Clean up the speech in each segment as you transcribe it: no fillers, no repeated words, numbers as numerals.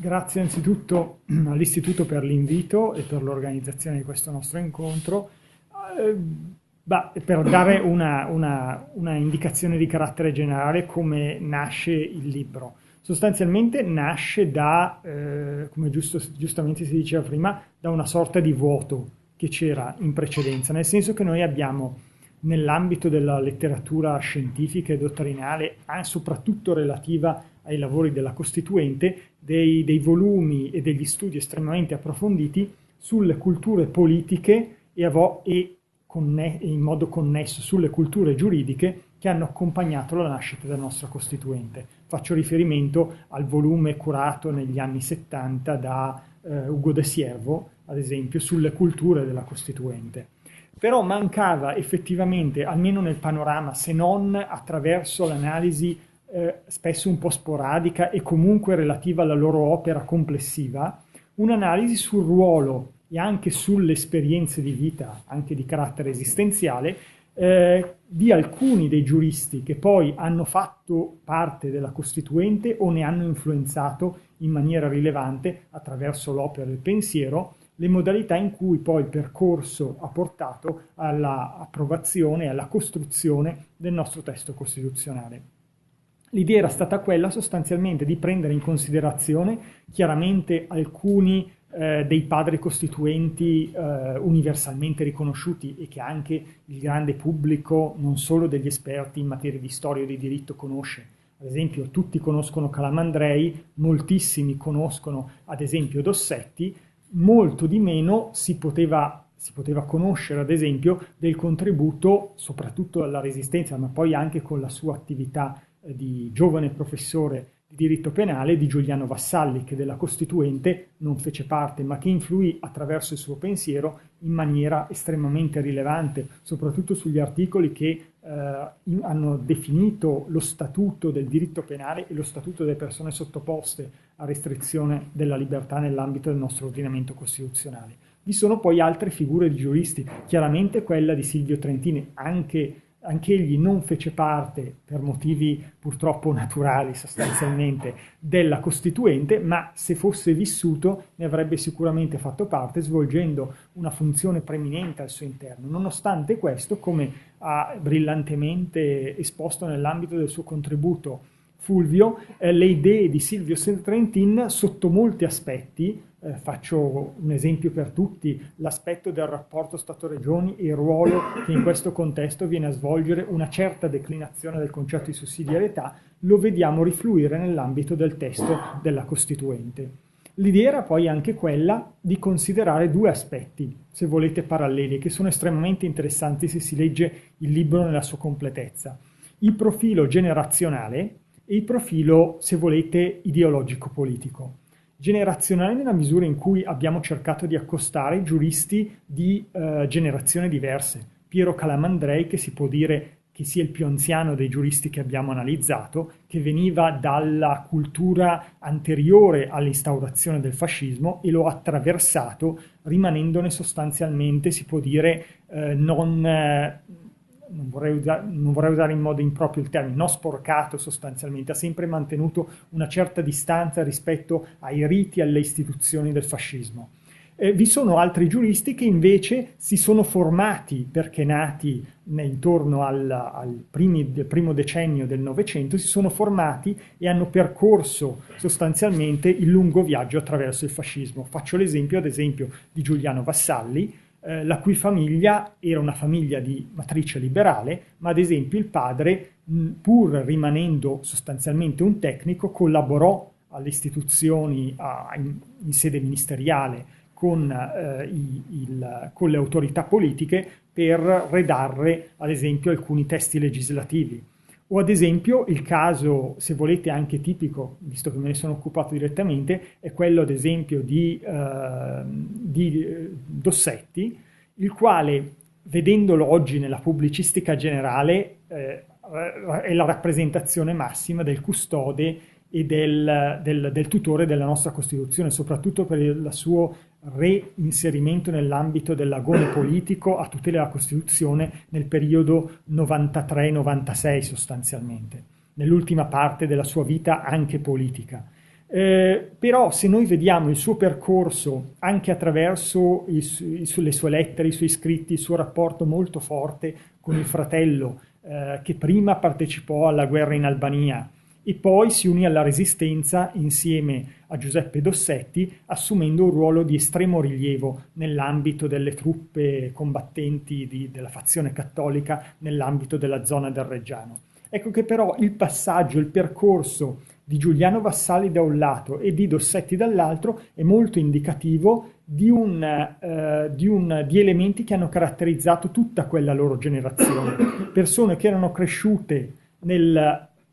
Grazie anzitutto all'Istituto per l'invito e per l'organizzazione di questo nostro incontro. Eh, per dare una indicazione di carattere generale come nasce il libro. Sostanzialmente nasce da, come giustamente si diceva prima, da una sorta di vuoto che c'era in precedenza, nel senso che noi abbiamo nell'ambito della letteratura scientifica e dottrinale, soprattutto relativa ai lavori della Costituente, dei volumi e degli studi estremamente approfonditi sulle culture politiche e in modo connesso sulle culture giuridiche che hanno accompagnato la nascita della nostra Costituente. Faccio riferimento al volume curato negli anni 70 da Ugo de Siervo, ad esempio, sulle culture della Costituente. Però mancava effettivamente, almeno nel panorama, se non attraverso l'analisi spesso un po' sporadica e comunque relativa alla loro opera complessiva, un'analisi sul ruolo e anche sulle esperienze di vita, anche di carattere esistenziale, di alcuni dei giuristi che poi hanno fatto parte della Costituente o ne hanno influenzato in maniera rilevante attraverso l'opera del pensiero, le modalità in cui poi il percorso ha portato all'approvazione e alla costruzione del nostro testo costituzionale. L'idea era stata quella sostanzialmente di prendere in considerazione chiaramente alcuni dei padri costituenti universalmente riconosciuti e che anche il grande pubblico, non solo degli esperti in materia di storia e di diritto, conosce. Ad esempio, tutti conoscono Calamandrei, moltissimi conoscono ad esempio Dossetti, molto di meno si poteva conoscere, ad esempio, del contributo, soprattutto alla Resistenza, ma poi anche con la sua attività di giovane professore di diritto penale, di Giuliano Vassalli, che della Costituente non fece parte, ma che influì attraverso il suo pensiero in maniera estremamente rilevante, soprattutto sugli articoli che hanno definito lo statuto del diritto penale e lo statuto delle persone sottoposte a restrizione della libertà nell'ambito del nostro ordinamento costituzionale. Vi sono poi altre figure di giuristi, chiaramente quella di Silvio Trentini, anch'egli non fece parte, per motivi purtroppo naturali sostanzialmente, della Costituente, ma se fosse vissuto ne avrebbe sicuramente fatto parte, svolgendo una funzione preminente al suo interno. Nonostante questo, come ha brillantemente esposto nell'ambito del suo contributo Fulvio, le idee di Silvio Trentin sotto molti aspetti, faccio un esempio per tutti, l'aspetto del rapporto Stato-Regioni e il ruolo che in questo contesto viene a svolgere una certa declinazione del concetto di sussidiarietà, lo vediamo rifluire nell'ambito del testo della Costituente. L'idea era poi anche quella di considerare due aspetti, se volete paralleli, che sono estremamente interessanti se si legge il libro nella sua completezza. Il profilo generazionale e il profilo, se volete, ideologico-politico. Generazionale nella misura in cui abbiamo cercato di accostare giuristi di generazioni diverse. Piero Calamandrei, che si può dire che sia il più anziano dei giuristi che abbiamo analizzato, che veniva dalla cultura anteriore all'instaurazione del fascismo e lo ha attraversato, rimanendone sostanzialmente, si può dire, non vorrei usare in modo improprio il termine, non sporcato sostanzialmente, ha sempre mantenuto una certa distanza rispetto ai riti e alle istituzioni del fascismo. Vi sono altri giuristi che invece si sono formati, perché nati intorno al primo decennio del Novecento, si sono formati e hanno percorso sostanzialmente il lungo viaggio attraverso il fascismo. Faccio l'esempio, ad esempio, di Giuliano Vassalli, la cui famiglia era una famiglia di matrice liberale, ma ad esempio il padre, pur rimanendo sostanzialmente un tecnico, collaborò alle istituzioni in sede ministeriale con le autorità politiche per redare, ad esempio, alcuni testi legislativi. O ad esempio il caso, se volete anche tipico, visto che me ne sono occupato direttamente, è quello ad esempio di Dossetti, il quale, vedendolo oggi nella pubblicistica generale, è la rappresentazione massima del custode e del tutore della nostra Costituzione, soprattutto per il suo reinserimento nell'ambito dell'agone politico a tutela della Costituzione nel periodo 93-96 sostanzialmente, nell'ultima parte della sua vita anche politica. Però se noi vediamo il suo percorso anche attraverso le sue lettere, i suoi scritti, il suo rapporto molto forte con il fratello, che prima partecipò alla guerra in Albania e poi si unì alla Resistenza insieme a Giuseppe Dossetti, assumendo un ruolo di estremo rilievo nell'ambito delle truppe combattenti della fazione cattolica nell'ambito della zona del Reggiano. Ecco che però il passaggio, il percorso di Giuliano Vassalli da un lato e di Dossetti dall'altro è molto indicativo di elementi che hanno caratterizzato tutta quella loro generazione. Persone che erano cresciute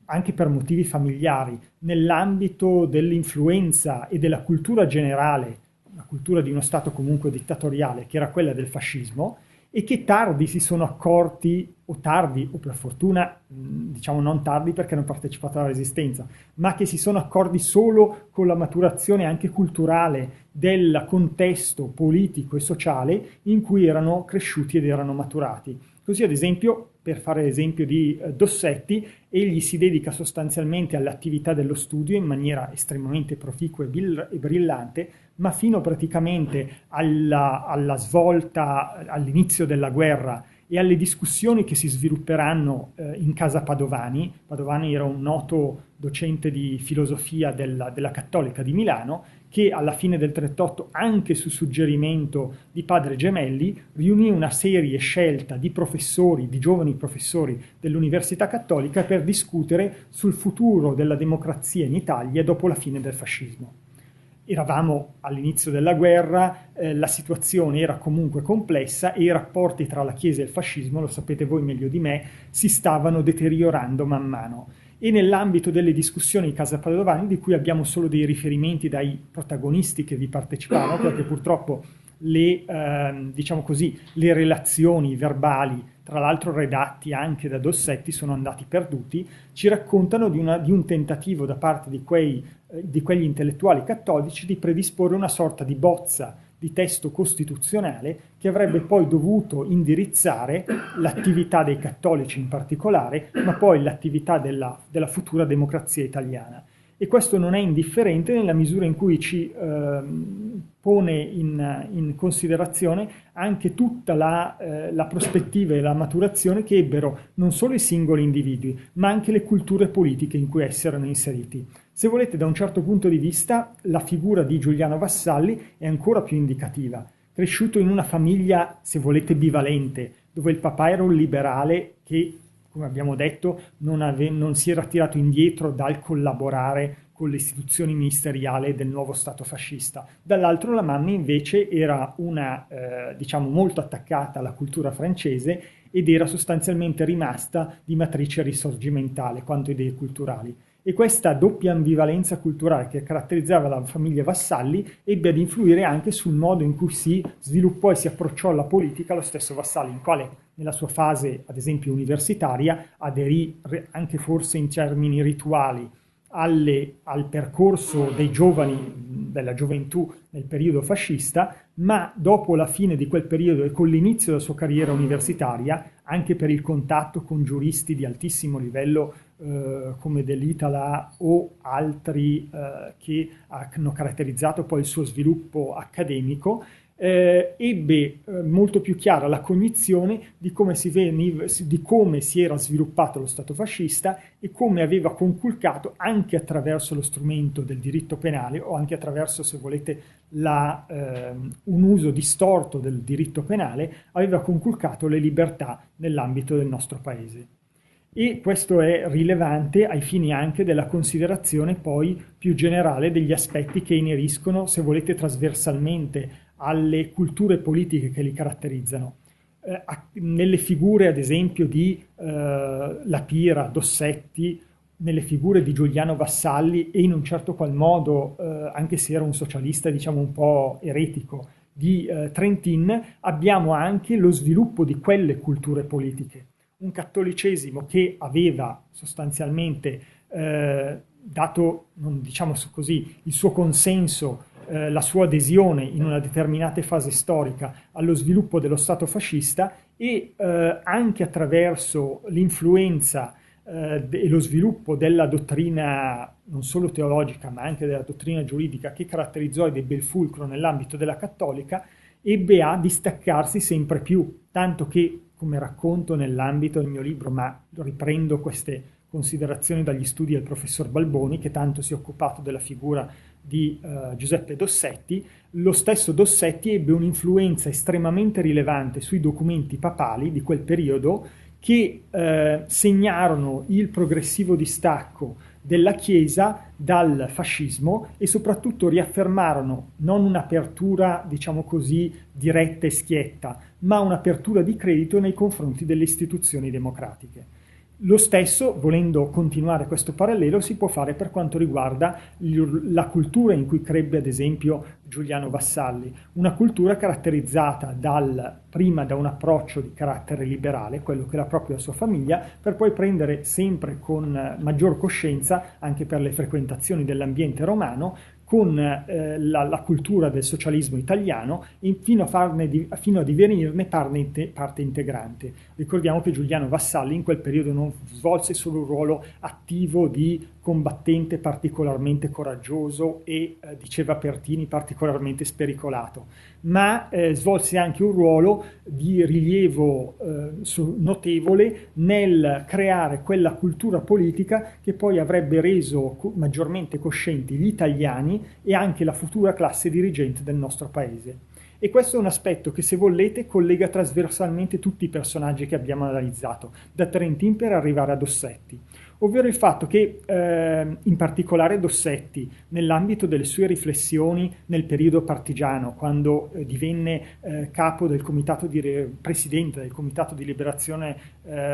anche per motivi familiari, nell'ambito dell'influenza e della cultura generale, la cultura di uno Stato comunque dittatoriale, che era quella del fascismo, e che tardi si sono accorti, o tardi, o per fortuna, diciamo non tardi perché hanno partecipato alla Resistenza, ma che si sono accorti solo con la maturazione anche culturale del contesto politico e sociale in cui erano cresciuti ed erano maturati. Così ad esempio, per fare l'esempio di Dossetti, egli si dedica sostanzialmente all'attività dello studio in maniera estremamente proficua e brillante, ma fino praticamente alla svolta, all'inizio della guerra e alle discussioni che si svilupperanno in casa Padovani. Padovani era un noto docente di filosofia della Cattolica di Milano, che alla fine del 1938, anche su suggerimento di padre Gemelli, riunì una serie scelta di professori, di giovani professori dell'Università Cattolica per discutere sul futuro della democrazia in Italia dopo la fine del fascismo. Eravamo all'inizio della guerra, la situazione era comunque complessa e i rapporti tra la Chiesa e il fascismo, lo sapete voi meglio di me, si stavano deteriorando man mano. E nell'ambito delle discussioni in Casa Padovani, di cui abbiamo solo dei riferimenti dai protagonisti che vi partecipavano, perché purtroppo diciamo così, le relazioni verbali, tra l'altro redatti anche da Dossetti, sono andati perduti, ci raccontano di un tentativo da parte di quegli intellettuali cattolici di predisporre una sorta di bozza di testo costituzionale che avrebbe poi dovuto indirizzare l'attività dei cattolici in particolare, ma poi l'attività della futura democrazia italiana. E questo non è indifferente nella misura in cui ci pone in considerazione anche tutta la prospettiva e la maturazione che ebbero non solo i singoli individui, ma anche le culture politiche in cui essi erano inseriti. Se volete, da un certo punto di vista, la figura di Giuliano Vassalli è ancora più indicativa. Cresciuto in una famiglia, se volete, bivalente, dove il papà era un liberale che, come abbiamo detto, non si era tirato indietro dal collaborare con le istituzioni ministeriali del nuovo Stato fascista. Dall'altro la mamma invece era diciamo molto attaccata alla cultura francese ed era sostanzialmente rimasta di matrice risorgimentale quanto idee culturali. E questa doppia ambivalenza culturale che caratterizzava la famiglia Vassalli ebbe ad influire anche sul modo in cui si sviluppò e si approcciò alla politica lo stesso Vassalli, in quale nella sua fase, ad esempio universitaria, aderì anche forse in termini rituali al percorso dei giovani, della gioventù nel periodo fascista, ma dopo la fine di quel periodo e con l'inizio della sua carriera universitaria, anche per il contatto con giuristi di altissimo livello come dell'Itala o altri che hanno caratterizzato poi il suo sviluppo accademico, ebbe molto più chiara la cognizione di come si era sviluppato lo Stato fascista e come aveva conculcato anche attraverso lo strumento del diritto penale o anche attraverso, se volete, un uso distorto del diritto penale, aveva conculcato le libertà nell'ambito del nostro paese. E questo è rilevante ai fini anche della considerazione poi più generale degli aspetti che ineriscono, se volete, trasversalmente alle culture politiche che li caratterizzano. Nelle figure, ad esempio, di La Pira, Dossetti, nelle figure di Giuliano Vassalli e in un certo qual modo, anche se era un socialista diciamo un po' eretico, di Trentin, abbiamo anche lo sviluppo di quelle culture politiche. Un cattolicesimo che aveva sostanzialmente dato, diciamo così, il suo consenso, la sua adesione in una determinata fase storica allo sviluppo dello Stato fascista e anche attraverso l'influenza e lo sviluppo della dottrina non solo teologica ma anche della dottrina giuridica che caratterizzò ed ebbe il fulcro nell'ambito della cattolica, ebbe a distaccarsi sempre più, tanto che, come racconto nell'ambito del mio libro, ma riprendo queste considerazioni dagli studi del professor Balboni, che tanto si è occupato della figura di Giuseppe Dossetti, lo stesso Dossetti ebbe un'influenza estremamente rilevante sui documenti papali di quel periodo che segnarono il progressivo distacco della Chiesa dal fascismo e soprattutto riaffermarono non un'apertura, diciamo così, diretta e schietta, ma un'apertura di credito nei confronti delle istituzioni democratiche. Lo stesso, volendo continuare questo parallelo, si può fare per quanto riguarda la cultura in cui crebbe ad esempio Giuliano Vassalli, una cultura caratterizzata prima da un approccio di carattere liberale, quello che era proprio la sua famiglia, per poi prendere sempre con maggior coscienza, anche per le frequentazioni dell'ambiente romano, con la cultura del socialismo italiano fino a divenirne parte integrante. Ricordiamo che Giuliano Vassalli in quel periodo non svolse solo un ruolo attivo di combattente particolarmente coraggioso e, diceva Pertini, particolarmente spericolato, ma svolse anche un ruolo di rilievo notevole nel creare quella cultura politica che poi avrebbe reso maggiormente coscienti gli italiani e anche la futura classe dirigente del nostro paese. E questo è un aspetto che, se volete, collega trasversalmente tutti i personaggi che abbiamo analizzato, da Trentin per arrivare a Dossetti, ovvero il fatto che in particolare Dossetti, nell'ambito delle sue riflessioni nel periodo partigiano, quando divenne presidente del Comitato di Liberazione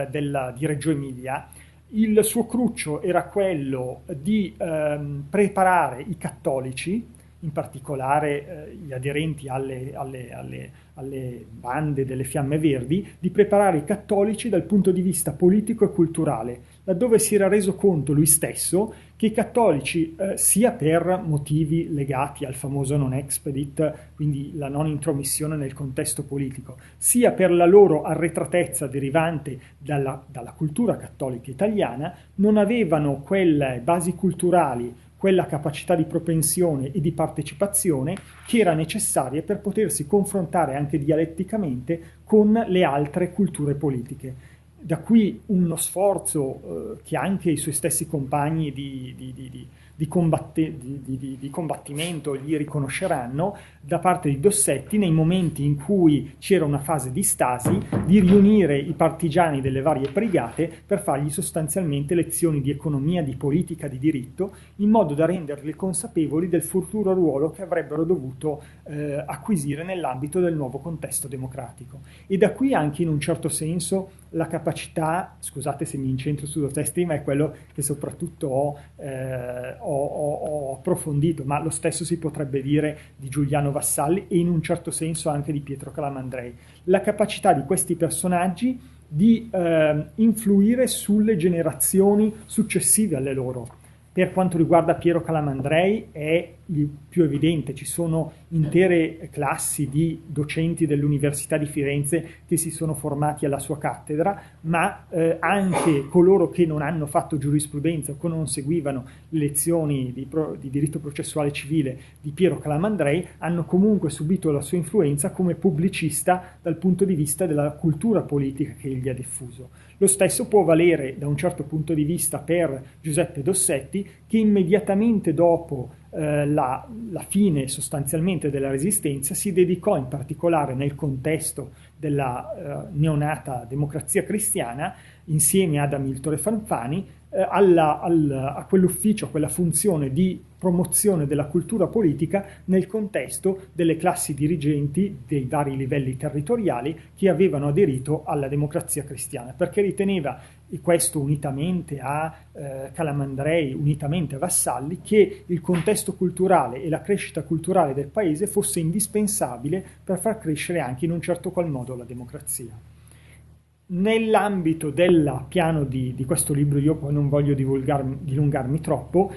di Reggio Emilia, il suo cruccio era quello di preparare i cattolici, in particolare gli aderenti alle bande delle Fiamme Verdi, di preparare i cattolici dal punto di vista politico e culturale, laddove si era reso conto lui stesso che i cattolici, sia per motivi legati al famoso non expedit, quindi la non intromissione nel contesto politico, sia per la loro arretratezza derivante dalla cultura cattolica italiana, non avevano quelle basi culturali, quella capacità di propensione e di partecipazione che era necessaria per potersi confrontare anche dialetticamente con le altre culture politiche. Da qui uno sforzo che anche i suoi stessi compagni di combattimento gli riconosceranno, da parte di Dossetti, nei momenti in cui c'era una fase di stasi, di riunire i partigiani delle varie brigate per fargli sostanzialmente lezioni di economia, di politica, di diritto, in modo da renderli consapevoli del futuro ruolo che avrebbero dovuto acquisire nell'ambito del nuovo contesto democratico. E da qui anche, in un certo senso, la capacità, scusate se mi incentro su Dossetti, ma è quello che soprattutto ho approfondito, ma lo stesso si potrebbe dire di Giuliano Vassalli e in un certo senso anche di Pietro Calamandrei. La capacità di questi personaggi di influire sulle generazioni successive alle loro. Per quanto riguarda Piero Calamandrei è il più evidente, ci sono intere classi di docenti dell'Università di Firenze che si sono formati alla sua cattedra, ma anche coloro che non hanno fatto giurisprudenza o che non seguivano le lezioni di diritto processuale civile di Piero Calamandrei hanno comunque subito la sua influenza come pubblicista dal punto di vista della cultura politica che egli ha diffuso. Lo stesso può valere da un certo punto di vista per Giuseppe Dossetti, che immediatamente dopo la fine sostanzialmente della Resistenza si dedicò in particolare nel contesto della neonata democrazia cristiana, insieme ad Amiltore Fanfani, a quell'ufficio, a quella funzione di promozione della cultura politica nel contesto delle classi dirigenti dei vari livelli territoriali che avevano aderito alla democrazia cristiana, perché riteneva, e questo unitamente a Calamandrei, unitamente a Vassalli, che il contesto culturale e la crescita culturale del paese fosse indispensabile per far crescere anche in un certo qual modo la democrazia. Nell'ambito del piano di questo libro, io poi non voglio dilungarmi troppo,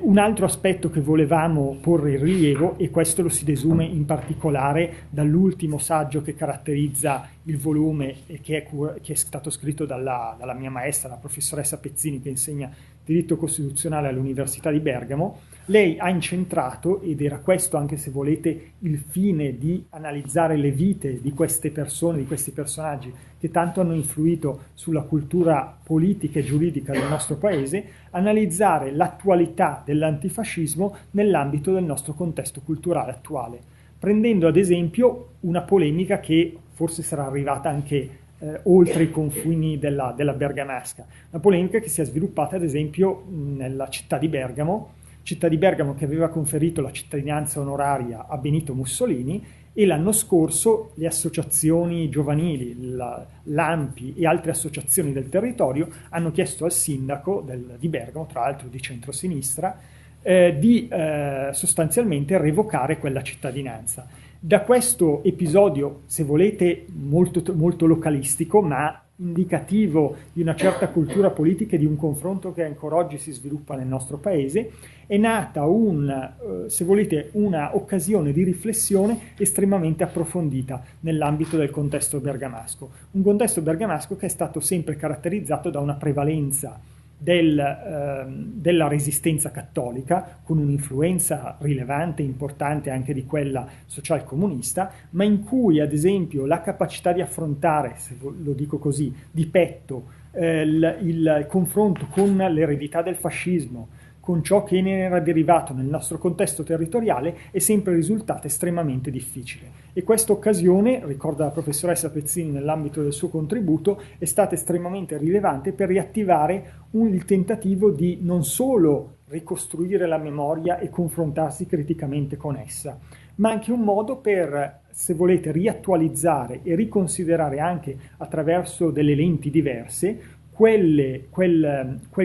un altro aspetto che volevamo porre in rilievo, e questo lo si desume in particolare dall'ultimo saggio che caratterizza il volume e che è stato scritto dalla mia maestra, la professoressa Pezzini, che insegna diritto costituzionale all'Università di Bergamo. Lei ha incentrato, ed era questo anche se volete il fine di analizzare le vite di queste persone, di questi personaggi che tanto hanno influito sulla cultura politica e giuridica del nostro paese, analizzare l'attualità dell'antifascismo nell'ambito del nostro contesto culturale attuale, prendendo ad esempio una polemica che forse sarà arrivata anche oltre i confini della bergamasca, una polemica che si è sviluppata ad esempio nella città di Bergamo che aveva conferito la cittadinanza onoraria a Benito Mussolini, e l'anno scorso le associazioni giovanili, l'ANPI e altre associazioni del territorio hanno chiesto al sindaco di Bergamo, tra l'altro di centrosinistra, di sostanzialmente revocare quella cittadinanza. Da questo episodio, se volete, molto, molto localistico, ma indicativo di una certa cultura politica e di un confronto che ancora oggi si sviluppa nel nostro paese, è nata se volete, una occasione di riflessione estremamente approfondita nell'ambito del contesto bergamasco. Un contesto bergamasco che è stato sempre caratterizzato da una prevalenza della resistenza cattolica, con un'influenza rilevante, importante anche di quella social-comunista, ma in cui ad esempio la capacità di affrontare, se lo dico così, di petto, il confronto con l'eredità del fascismo, con ciò che ne era derivato nel nostro contesto territoriale, è sempre risultata estremamente difficile. E questa occasione, ricorda la professoressa Pezzini nell'ambito del suo contributo, è stata estremamente rilevante per riattivare il tentativo di non solo ricostruire la memoria e confrontarsi criticamente con essa, ma anche un modo per, se volete, riattualizzare e riconsiderare anche attraverso delle lenti diverse quel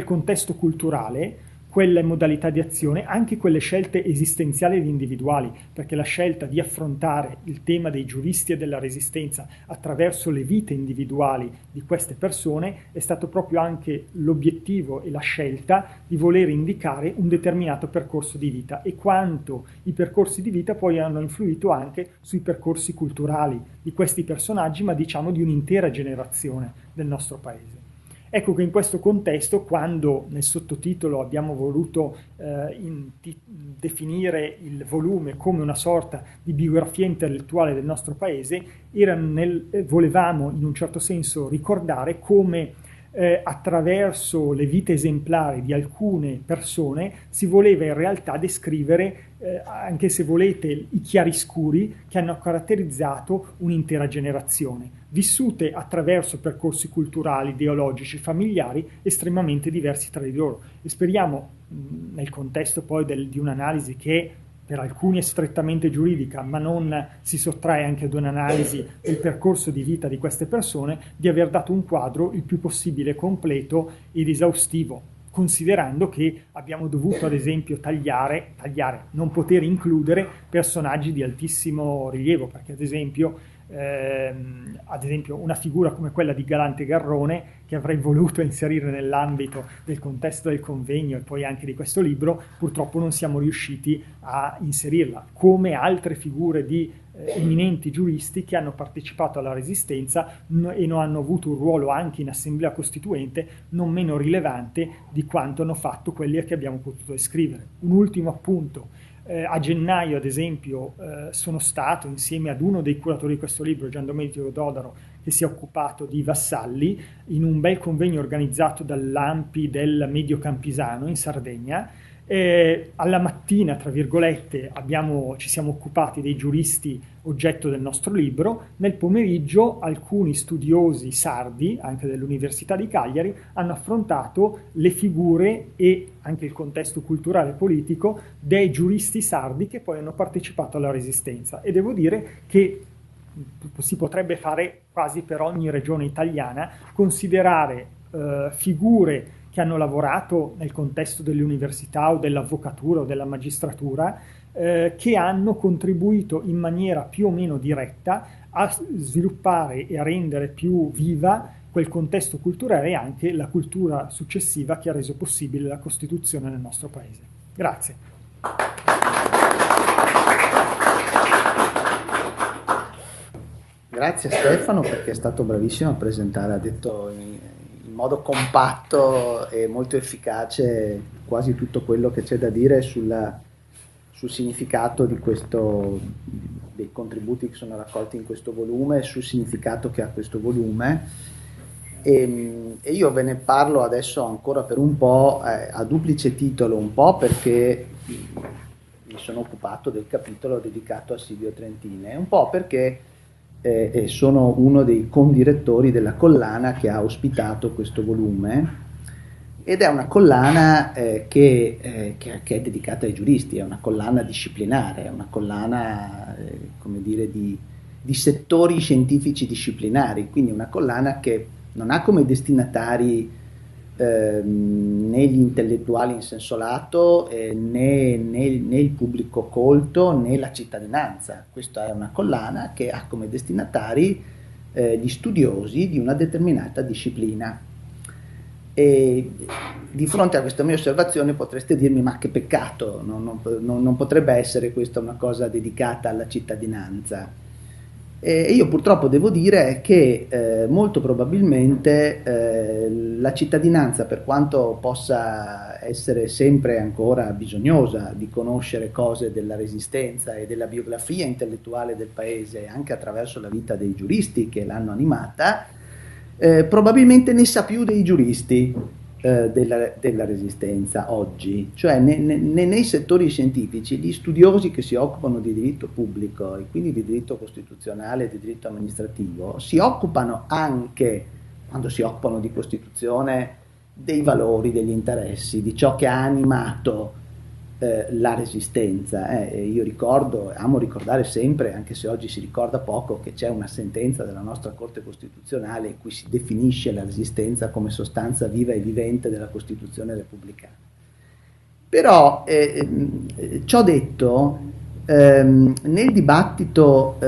contesto culturale, quelle modalità di azione, anche quelle scelte esistenziali ed individuali, perché la scelta di affrontare il tema dei giuristi e della resistenza attraverso le vite individuali di queste persone è stato proprio anche l'obiettivo e la scelta di voler indicare un determinato percorso di vita, e quanto i percorsi di vita poi hanno influito anche sui percorsi culturali di questi personaggi, ma diciamo di un'intera generazione del nostro paese. Ecco che in questo contesto, quando nel sottotitolo abbiamo voluto definire il volume come una sorta di biografia intellettuale del nostro paese, volevamo in un certo senso ricordare come attraverso le vite esemplari di alcune persone si voleva in realtà descrivere, anche se volete, i chiaroscuri che hanno caratterizzato un'intera generazione, vissute attraverso percorsi culturali, ideologici, familiari estremamente diversi tra di loro. E speriamo, nel contesto poi di un'analisi che per alcuni è strettamente giuridica, ma non si sottrae anche ad un'analisi del percorso di vita di queste persone, di aver dato un quadro il più possibile completo ed esaustivo, considerando che abbiamo dovuto ad esempio tagliare, non poter includere personaggi di altissimo rilievo, perché ad esempio una figura come quella di Galante Garrone, che avrei voluto inserire nell'ambito del contesto del convegno e poi anche di questo libro, purtroppo non siamo riusciti a inserirla, come altre figure di eminenti giuristi che hanno partecipato alla Resistenza e non hanno avuto un ruolo anche in Assemblea Costituente non meno rilevante di quanto hanno fatto quelli che abbiamo potuto descrivere. Un ultimo appunto. A gennaio, ad esempio, sono stato insieme ad uno dei curatori di questo libro, Gian Domenico Dodaro, che si è occupato di Vassalli, in un bel convegno organizzato dall'ANPI del Medio Campisano in Sardegna. Alla mattina, tra virgolette, ci siamo occupati dei giuristi oggetto del nostro libro. Nel pomeriggio alcuni studiosi sardi, anche dell'Università di Cagliari, hanno affrontato le figure e anche il contesto culturale e politico dei giuristi sardi che poi hanno partecipato alla Resistenza. E devo dire che si potrebbe fare quasi per ogni regione italiana, considerare figure che hanno lavorato nel contesto delle università o dell'avvocatura o della magistratura, che hanno contribuito in maniera più o meno diretta a sviluppare e a rendere più viva quel contesto culturale e anche la cultura successiva che ha reso possibile la Costituzione nel nostro Paese. Grazie. Grazie a Stefano, perché è stato bravissimo a presentare, ha detto in modo compatto e molto efficace quasi tutto quello che c'è da dire sul significato di dei contributi che sono raccolti in questo volume, sul significato che ha questo volume. E io ve ne parlo adesso ancora per un po' a duplice titolo, un po' perché mi sono occupato del capitolo dedicato a Silvio Trentini, e un po' perché sono uno dei condirettori della collana che ha ospitato questo volume, ed è una collana che è dedicata ai giuristi, è una collana disciplinare, è una collana come dire, di settori scientifici disciplinari, quindi una collana che non ha come destinatari né gli intellettuali in senso lato, né il pubblico colto, né la cittadinanza. Questa è una collana che ha come destinatari gli studiosi di una determinata disciplina. E di fronte a questa mia osservazione potreste dirmi: ma che peccato, non potrebbe essere questa una cosa dedicata alla cittadinanza. E io purtroppo devo dire che molto probabilmente la cittadinanza, per quanto possa essere sempre ancora bisognosa di conoscere cose della Resistenza e della biografia intellettuale del paese, anche attraverso la vita dei giuristi che l'hanno animata, probabilmente ne sa più dei giuristi della Resistenza oggi, cioè nei settori scientifici gli studiosi che si occupano di diritto pubblico e quindi di diritto costituzionale e di diritto amministrativo si occupano anche, quando si occupano di Costituzione, dei valori, degli interessi, di ciò che ha animato la Resistenza. Io amo ricordare sempre, anche se oggi si ricorda poco, che c'è una sentenza della nostra Corte Costituzionale in cui si definisce la Resistenza come sostanza viva e vivente della Costituzione repubblicana. Però, ciò detto, nel dibattito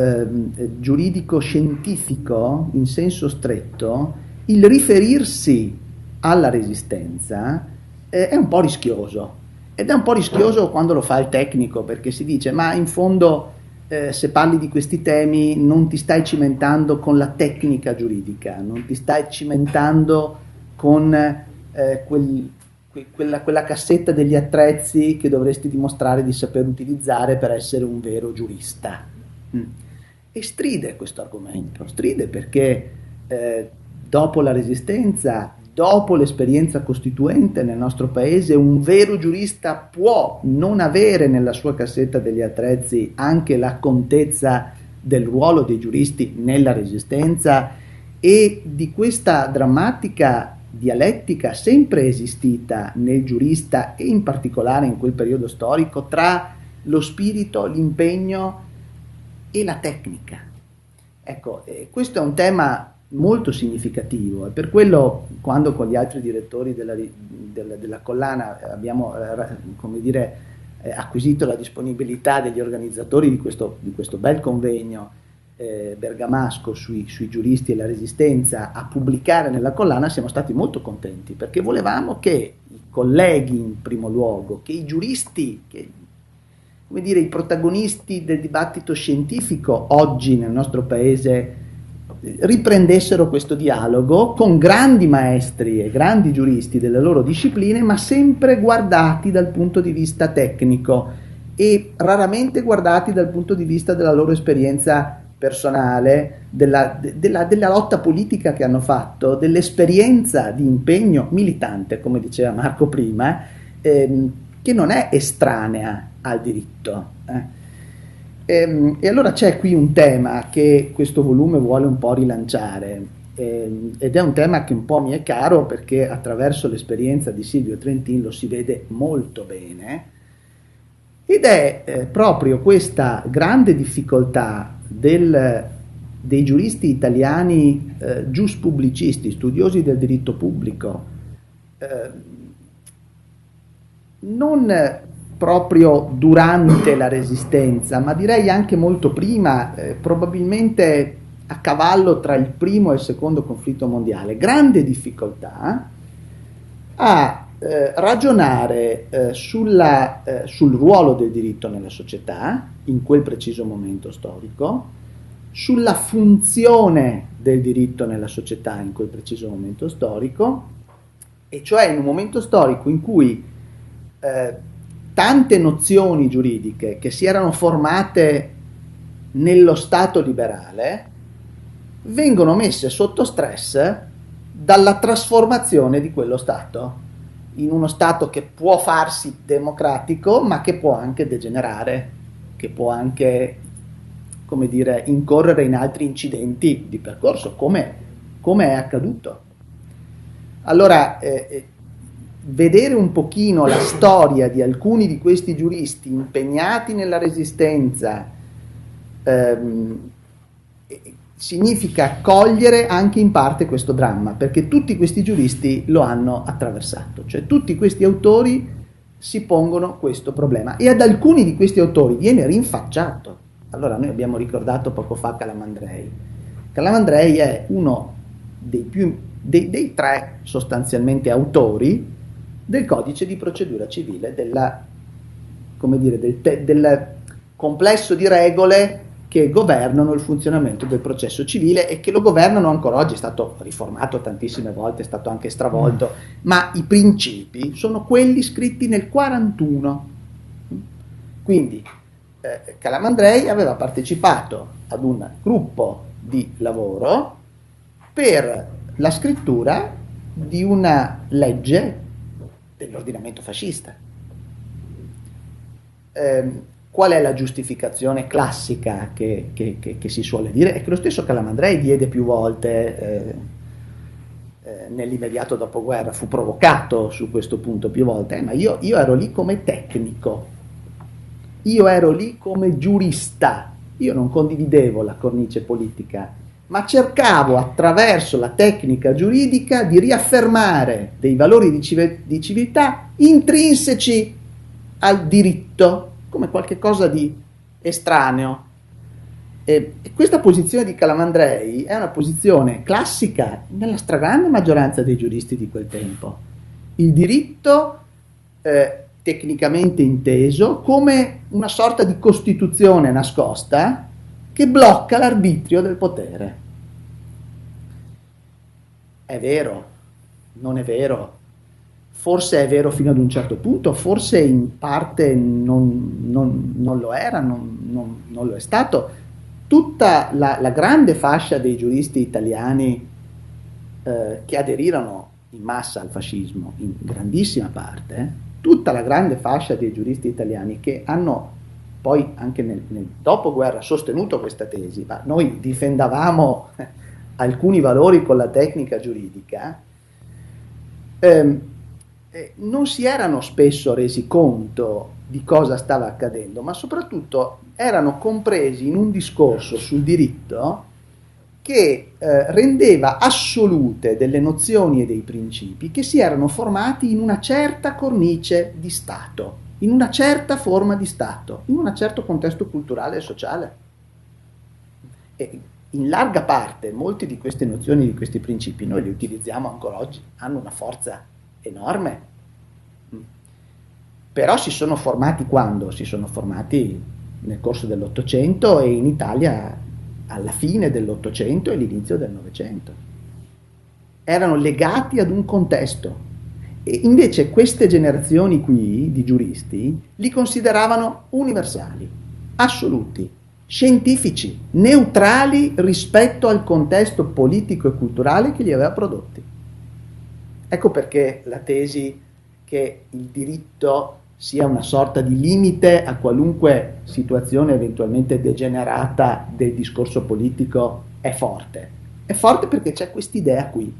giuridico-scientifico, in senso stretto, il riferirsi alla Resistenza è un po' rischioso. Ed è un po' rischioso quando lo fa il tecnico, perché si dice: ma in fondo se parli di questi temi non ti stai cimentando con la tecnica giuridica, non ti stai cimentando con quella cassetta degli attrezzi che dovresti dimostrare di saper utilizzare per essere un vero giurista. E stride questo argomento, stride perché dopo la Resistenza, dopo l'esperienza costituente nel nostro paese, un vero giurista può non avere nella sua cassetta degli attrezzi anche la contezza del ruolo dei giuristi nella Resistenza e di questa drammatica dialettica sempre esistita nel giurista e in particolare in quel periodo storico tra lo spirito, l'impegno e la tecnica. Ecco, questo è un tema molto significativo, e per quello, quando con gli altri direttori della collana abbiamo come dire, acquisito la disponibilità degli organizzatori di questo bel convegno bergamasco sui giuristi e la Resistenza a pubblicare nella collana, siamo stati molto contenti, perché volevamo che i colleghi in primo luogo, che i giuristi, come dire, i protagonisti del dibattito scientifico oggi nel nostro paese riprendessero questo dialogo con grandi maestri e grandi giuristi delle loro discipline, ma sempre guardati dal punto di vista tecnico e raramente guardati dal punto di vista della loro esperienza personale, della lotta politica che hanno fatto, dell'esperienza di impegno militante, come diceva Marco prima, che non è estranea al diritto. E allora c'è qui un tema che questo volume vuole un po' rilanciare, ed è un tema che un po' mi è caro, perché attraverso l'esperienza di Silvio Trentini lo si vede molto bene, ed è proprio questa grande difficoltà dei giuristi italiani giuspubblicisti, studiosi del diritto pubblico, non proprio durante la Resistenza, ma direi anche molto prima, probabilmente a cavallo tra il primo e il secondo conflitto mondiale, grande difficoltà a ragionare sul ruolo del diritto nella società in quel preciso momento storico, sulla funzione del diritto nella società in quel preciso momento storico, e cioè in un momento storico in cui tante nozioni giuridiche che si erano formate nello Stato liberale vengono messe sotto stress dalla trasformazione di quello Stato in uno Stato che può farsi democratico, ma che può anche degenerare, che può anche, come dire, incorrere in altri incidenti di percorso, come è accaduto. Allora, vedere un pochino la storia di alcuni di questi giuristi impegnati nella resistenza significa cogliere anche in parte questo dramma, perché tutti questi giuristi lo hanno attraversato, cioè tutti questi autori si pongono questo problema e ad alcuni di questi autori viene rinfacciato. Allora noi abbiamo ricordato poco fa Calamandrei. Calamandrei è uno dei tre sostanzialmente autori del codice di procedura civile, del complesso di regole che governano il funzionamento del processo civile e che lo governano ancora oggi. È stato riformato tantissime volte, è stato anche stravolto, ma i principi sono quelli scritti nel 41. Quindi Calamandrei aveva partecipato ad un gruppo di lavoro per la scrittura di una legge dell'ordinamento fascista. Qual è la giustificazione classica che si suole dire? È che lo stesso Calamandrei diede più volte nell'immediato dopoguerra, fu provocato su questo punto più volte, ma io ero lì come tecnico, io ero lì come giurista, io non condividevo la cornice politica, ma cercavo attraverso la tecnica giuridica di riaffermare dei valori di civiltà intrinseci al diritto, come qualche cosa di estraneo. E questa posizione di Calamandrei è una posizione classica nella stragrande maggioranza dei giuristi di quel tempo. Il diritto tecnicamente inteso come una sorta di costituzione nascosta che blocca l'arbitrio del potere. È vero? Non è vero? Forse è vero fino ad un certo punto, forse in parte non lo era, non lo è stato. Tutta la grande fascia dei giuristi italiani che aderirono in massa al fascismo, in grandissima parte, tutta la grande fascia dei giuristi italiani che hanno poi anche nel dopoguerra sostenuto questa tesi, ma noi difendavamo alcuni valori con la tecnica giuridica, non si erano spesso resi conto di cosa stava accadendo, ma soprattutto erano compresi in un discorso sul diritto che rendeva assolute delle nozioni e dei principi che si erano formati in una certa cornice di Stato, in una certa forma di Stato, in un certo contesto culturale e sociale. E in larga parte molte di queste nozioni, di questi principi, noi li utilizziamo ancora oggi, hanno una forza enorme, però si sono formati quando? Si sono formati nel corso dell'Ottocento e in Italia alla fine dell'Ottocento e l'inizio del Novecento. Erano legati ad un contesto e invece queste generazioni qui di giuristi li consideravano universali, assoluti, scientifici, neutrali rispetto al contesto politico e culturale che li aveva prodotti. Ecco perché la tesi che il diritto sia una sorta di limite a qualunque situazione eventualmente degenerata del discorso politico è forte. È forte perché c'è quest'idea qui.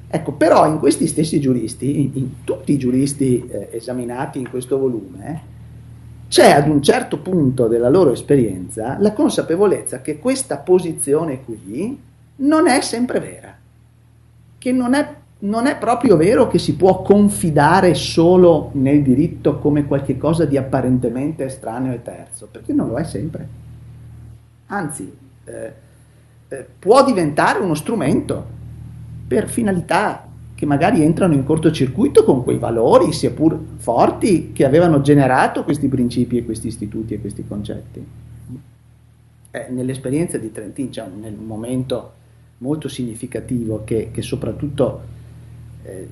Ecco, però in questi stessi giuristi, in tutti i giuristi esaminati in questo volume, c'è ad un certo punto della loro esperienza la consapevolezza che questa posizione qui non è sempre vera, che non è proprio vero che si può confidare solo nel diritto come qualche cosa di apparentemente estraneo e terzo, perché non lo è sempre. Anzi, può diventare uno strumento per finalità che magari entrano in cortocircuito con quei valori, sia pur forti, che avevano generato questi principi e questi istituti e questi concetti. Nell'esperienza di Trentin c'è un momento molto significativo che soprattutto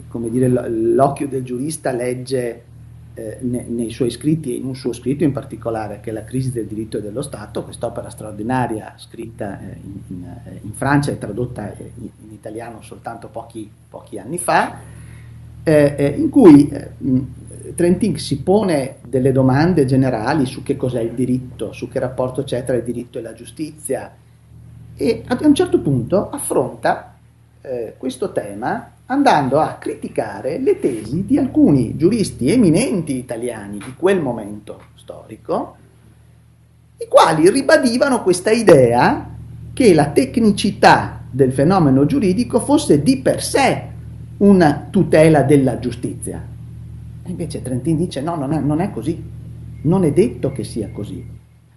come dire, l'occhio del giurista legge nei suoi scritti, e in un suo scritto in particolare, che è La crisi del diritto e dello Stato, quest'opera straordinaria scritta in Francia e tradotta in italiano soltanto pochi anni fa, in cui Trentin si pone delle domande generali su che cos'è il diritto, su che rapporto c'è tra il diritto e la giustizia, e a un certo punto affronta questo tema andando a criticare le tesi di alcuni giuristi eminenti italiani di quel momento storico, i quali ribadivano questa idea che la tecnicità del fenomeno giuridico fosse di per sé una tutela della giustizia. E invece Trentin dice no, non è così, non è detto che sia così.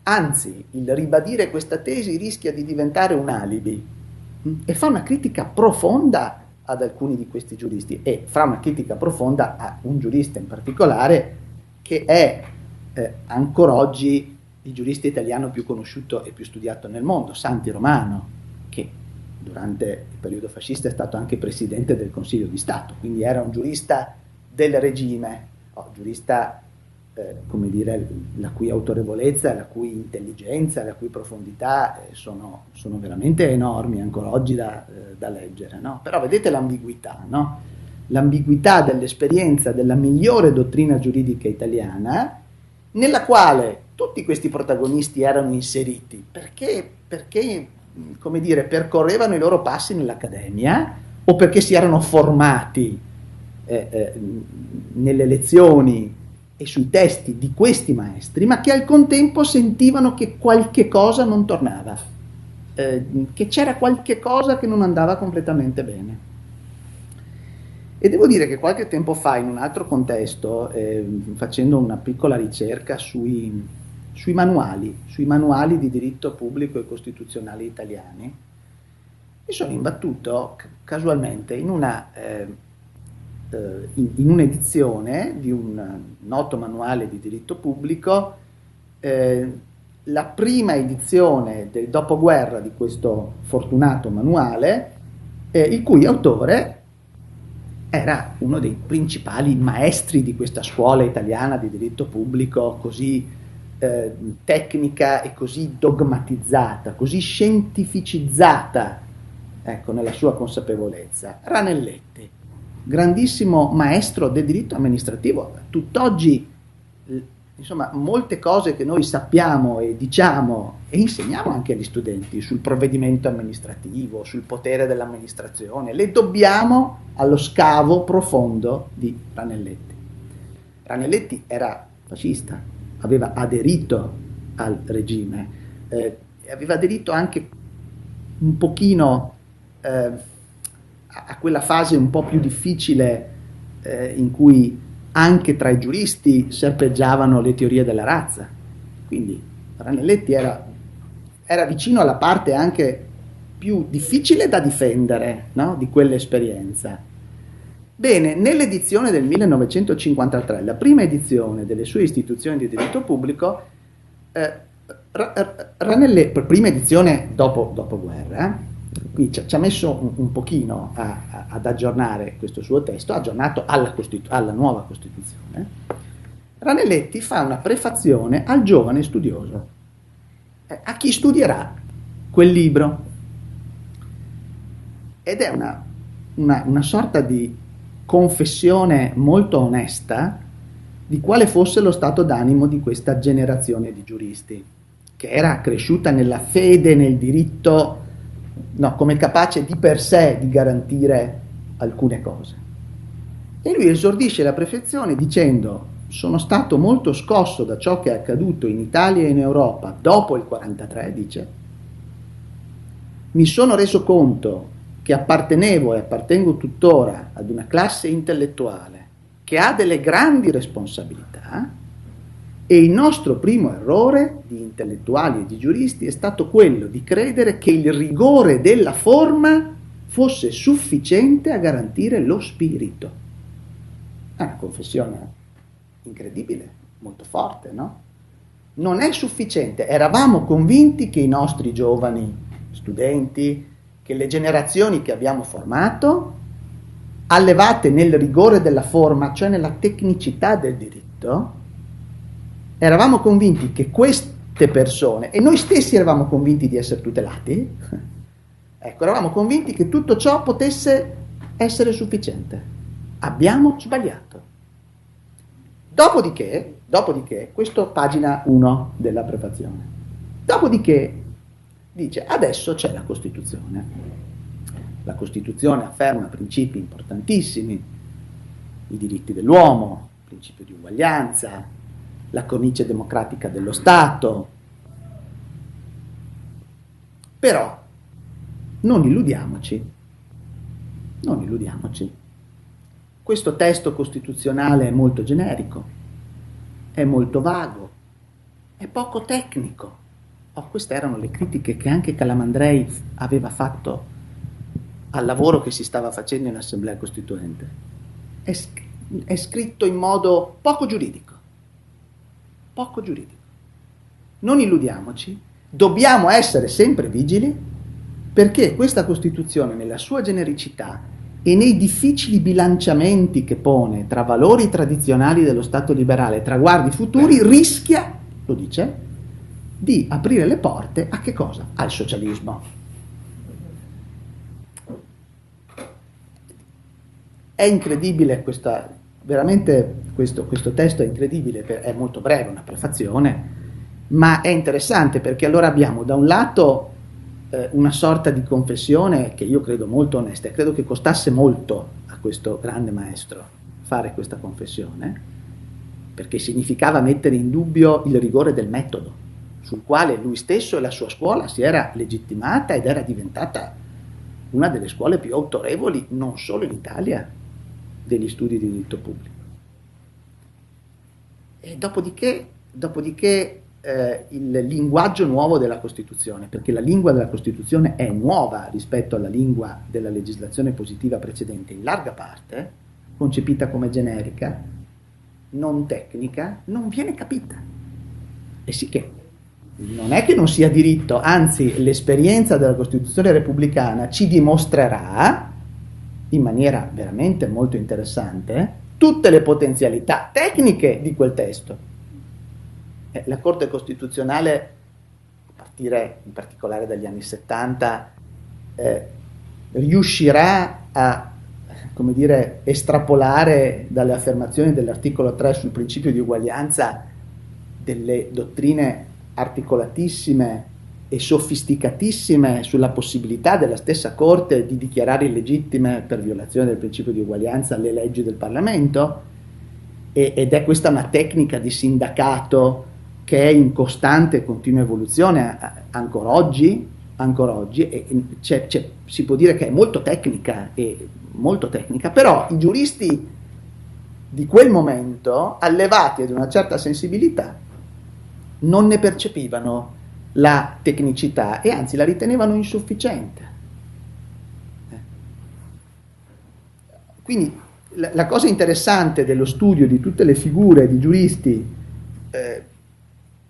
Anzi, il ribadire questa tesi rischia di diventare un alibi, e fa una critica profonda ad alcuni di questi giuristi, e fa una critica profonda a un giurista in particolare che è ancora oggi il giurista italiano più conosciuto e più studiato nel mondo, Santi Romano, che durante il periodo fascista è stato anche presidente del Consiglio di Stato, quindi era un giurista del regime, giurista come dire, la cui autorevolezza, la cui intelligenza, la cui profondità sono veramente enormi ancora oggi da leggere, no? Però vedete l'ambiguità, no? L'ambiguità dell'esperienza della migliore dottrina giuridica italiana, nella quale tutti questi protagonisti erano inseriti perché come dire, percorrevano i loro passi nell'accademia, o perché si erano formati nelle lezioni e sui testi di questi maestri, ma che al contempo sentivano che qualche cosa non tornava, che c'era qualche cosa che non andava completamente bene. E devo dire che qualche tempo fa, in un altro contesto, facendo una piccola ricerca sui manuali di diritto pubblico e costituzionale italiani, mi sono imbattuto casualmente in un'edizione di un noto manuale di diritto pubblico, la prima edizione del dopoguerra di questo fortunato manuale, il cui autore era uno dei principali maestri di questa scuola italiana di diritto pubblico così tecnica e così dogmatizzata, così scientificizzata, ecco, nella sua consapevolezza, Ranelletti, grandissimo maestro del diritto amministrativo. Tutt'oggi, insomma, molte cose che noi sappiamo e diciamo e insegniamo anche agli studenti sul provvedimento amministrativo, sul potere dell'amministrazione, le dobbiamo allo scavo profondo di Ranelletti. Ranelletti era fascista, aveva aderito al regime, aveva aderito anche un pochino a quella fase un po' più difficile in cui anche tra i giuristi serpeggiavano le teorie della razza. Quindi Ranelletti era vicino alla parte anche più difficile da difendere, no? Di quell'esperienza. Bene, nell'edizione del 1953, la prima edizione delle sue istituzioni di diritto pubblico, Ranelletti, prima edizione dopo guerra, qui ci ha messo un pochino ad aggiornare questo suo testo, aggiornato alla nuova Costituzione. Ranelletti fa una prefazione al giovane studioso, a chi studierà quel libro, ed è una sorta di confessione molto onesta di quale fosse lo stato d'animo di questa generazione di giuristi, che era cresciuta nella fede nel diritto, come capace di per sé di garantire alcune cose. E lui esordisce la prefazione dicendo: sono stato molto scosso da ciò che è accaduto in Italia e in Europa dopo il 43, dice. Mi sono reso conto che appartenevo e appartengo tuttora ad una classe intellettuale che ha delle grandi responsabilità E il nostro primo errore di intellettuali e di giuristi è stato quello di credere che il rigore della forma fosse sufficiente a garantire lo spirito. È una confessione incredibile, molto forte, no? Non è sufficiente. Eravamo convinti che i nostri giovani studenti, che le generazioni che abbiamo formato, allevate nel rigore della forma, cioè nella tecnicità del diritto, eravamo convinti che queste persone, e noi stessi eravamo convinti di essere tutelati, ecco, eravamo convinti che tutto ciò potesse essere sufficiente. Abbiamo sbagliato. Dopodiché, questo pagina 1 della prefazione, dopodiché dice, adesso c'è la Costituzione. La Costituzione afferma principi importantissimi, i diritti dell'uomo, il principio di uguaglianza, la cornice democratica dello Stato. Però non illudiamoci, questo testo costituzionale è molto generico, è molto vago, è poco tecnico. Queste erano le critiche che anche Calamandrei aveva fatto al lavoro che si stava facendo in Assemblea Costituente. È scritto in modo poco giuridico. Non illudiamoci, dobbiamo essere sempre vigili perché questa Costituzione, nella sua genericità e nei difficili bilanciamenti che pone tra valori tradizionali dello Stato liberale e traguardi futuri, rischia, lo dice, di aprire le porte a che cosa? Al socialismo. È incredibile veramente questo testo è incredibile, è molto breve, una prefazione, ma è interessante perché allora abbiamo da un lato una sorta di confessione che io credo molto onesta, e credo che costasse molto a questo grande maestro fare questa confessione, perché significava mettere in dubbio il rigore del metodo, sul quale lui stesso e la sua scuola si era legittimata ed era diventata una delle scuole più autorevoli, non solo in Italia, degli studi di diritto pubblico. E dopodiché il linguaggio nuovo della Costituzione, perché la lingua della Costituzione è nuova rispetto alla lingua della legislazione positiva precedente, in larga parte, concepita come generica, non tecnica, non viene capita. E sì che non è che non sia diritto, anzi l'esperienza della Costituzione repubblicana ci dimostrerà, in maniera veramente molto interessante, tutte le potenzialità tecniche di quel testo. La Corte Costituzionale, a partire in particolare dagli anni 70, riuscirà a, come dire, estrapolare dalle affermazioni dell'articolo 3 sul principio di uguaglianza delle dottrine articolatissime e sofisticatissime sulla possibilità della stessa Corte di dichiarare illegittime per violazione del principio di uguaglianza le leggi del Parlamento, ed è questa una tecnica di sindacato che è in costante e continua evoluzione ancora oggi, e si può dire che è molto tecnica, però i giuristi di quel momento, allevati ad una certa sensibilità, non ne percepivano la tecnicità e anzi la ritenevano insufficiente. Quindi la cosa interessante dello studio di tutte le figure di giuristi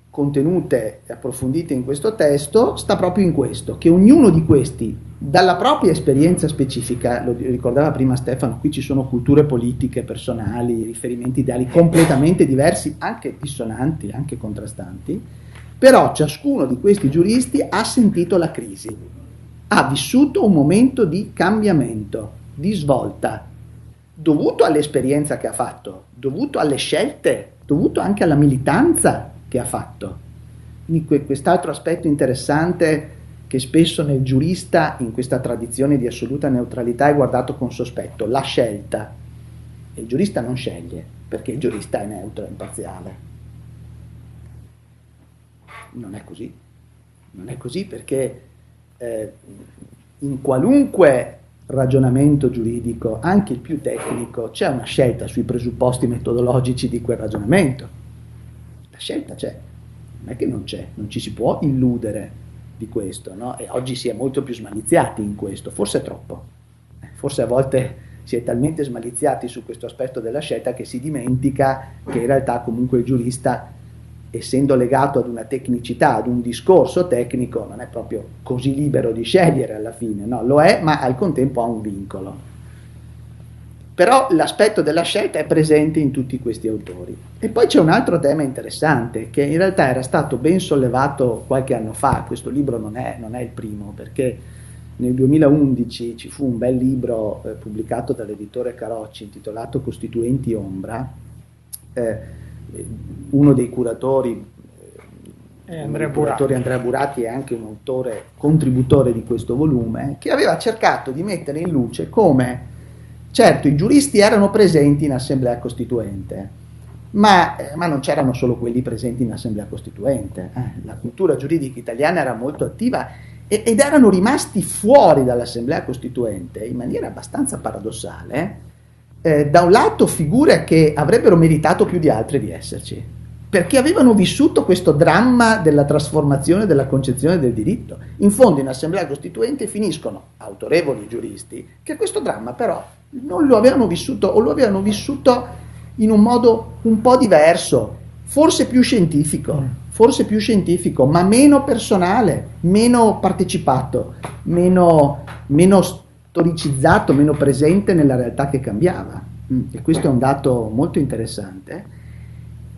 contenute e approfondite in questo testo sta proprio in questo, che ognuno di questi, dalla propria esperienza specifica, lo ricordava prima Stefano, qui ci sono culture politiche, personali, riferimenti ideali completamente diversi, anche dissonanti, anche contrastanti, però ciascuno di questi giuristi ha sentito la crisi, ha vissuto un momento di cambiamento, di svolta, dovuto all'esperienza che ha fatto, dovuto alle scelte, dovuto anche alla militanza che ha fatto. Quindi quest'altro aspetto interessante che spesso nel giurista, in questa tradizione di assoluta neutralità, è guardato con sospetto, la scelta. E il giurista non sceglie, perché il giurista è neutro e imparziale. Non è così perché in qualunque ragionamento giuridico, anche il più tecnico, c'è una scelta sui presupposti metodologici di quel ragionamento. La scelta c'è, non è che non c'è, non ci si può illudere di questo, no? E oggi si è molto più smaliziati in questo, forse troppo, forse a volte si è talmente smaliziati su questo aspetto della scelta che si dimentica che in realtà comunque il giurista, essendo legato ad una tecnicità, ad un discorso tecnico, non è proprio così libero di scegliere alla fine, no? Lo è, ma al contempo ha un vincolo. Però l'aspetto della scelta è presente in tutti questi autori. E poi c'è un altro tema interessante, che in realtà era stato ben sollevato qualche anno fa. Questo libro non è il primo, perché nel 2011 ci fu un bel libro pubblicato dall'editore Carocci intitolato Costituenti Ombra. Uno dei curatori, Andrea Burati, è anche un autore contributore di questo volume, che aveva cercato di mettere in luce come, certo, i giuristi erano presenti in Assemblea Costituente, ma non c'erano solo quelli presenti in Assemblea Costituente. La cultura giuridica italiana era molto attiva ed erano rimasti fuori dall'Assemblea Costituente in maniera abbastanza paradossale. Da un lato figure che avrebbero meritato più di altre di esserci, perché avevano vissuto questo dramma della trasformazione della concezione del diritto. In fondo in Assemblea Costituente finiscono autorevoli giuristi che questo dramma però non lo avevano vissuto, o lo avevano vissuto in un modo un po' diverso, forse più scientifico, ma meno personale, meno partecipato, meno storicizzato, meno presente nella realtà che cambiava. E questo è un dato molto interessante.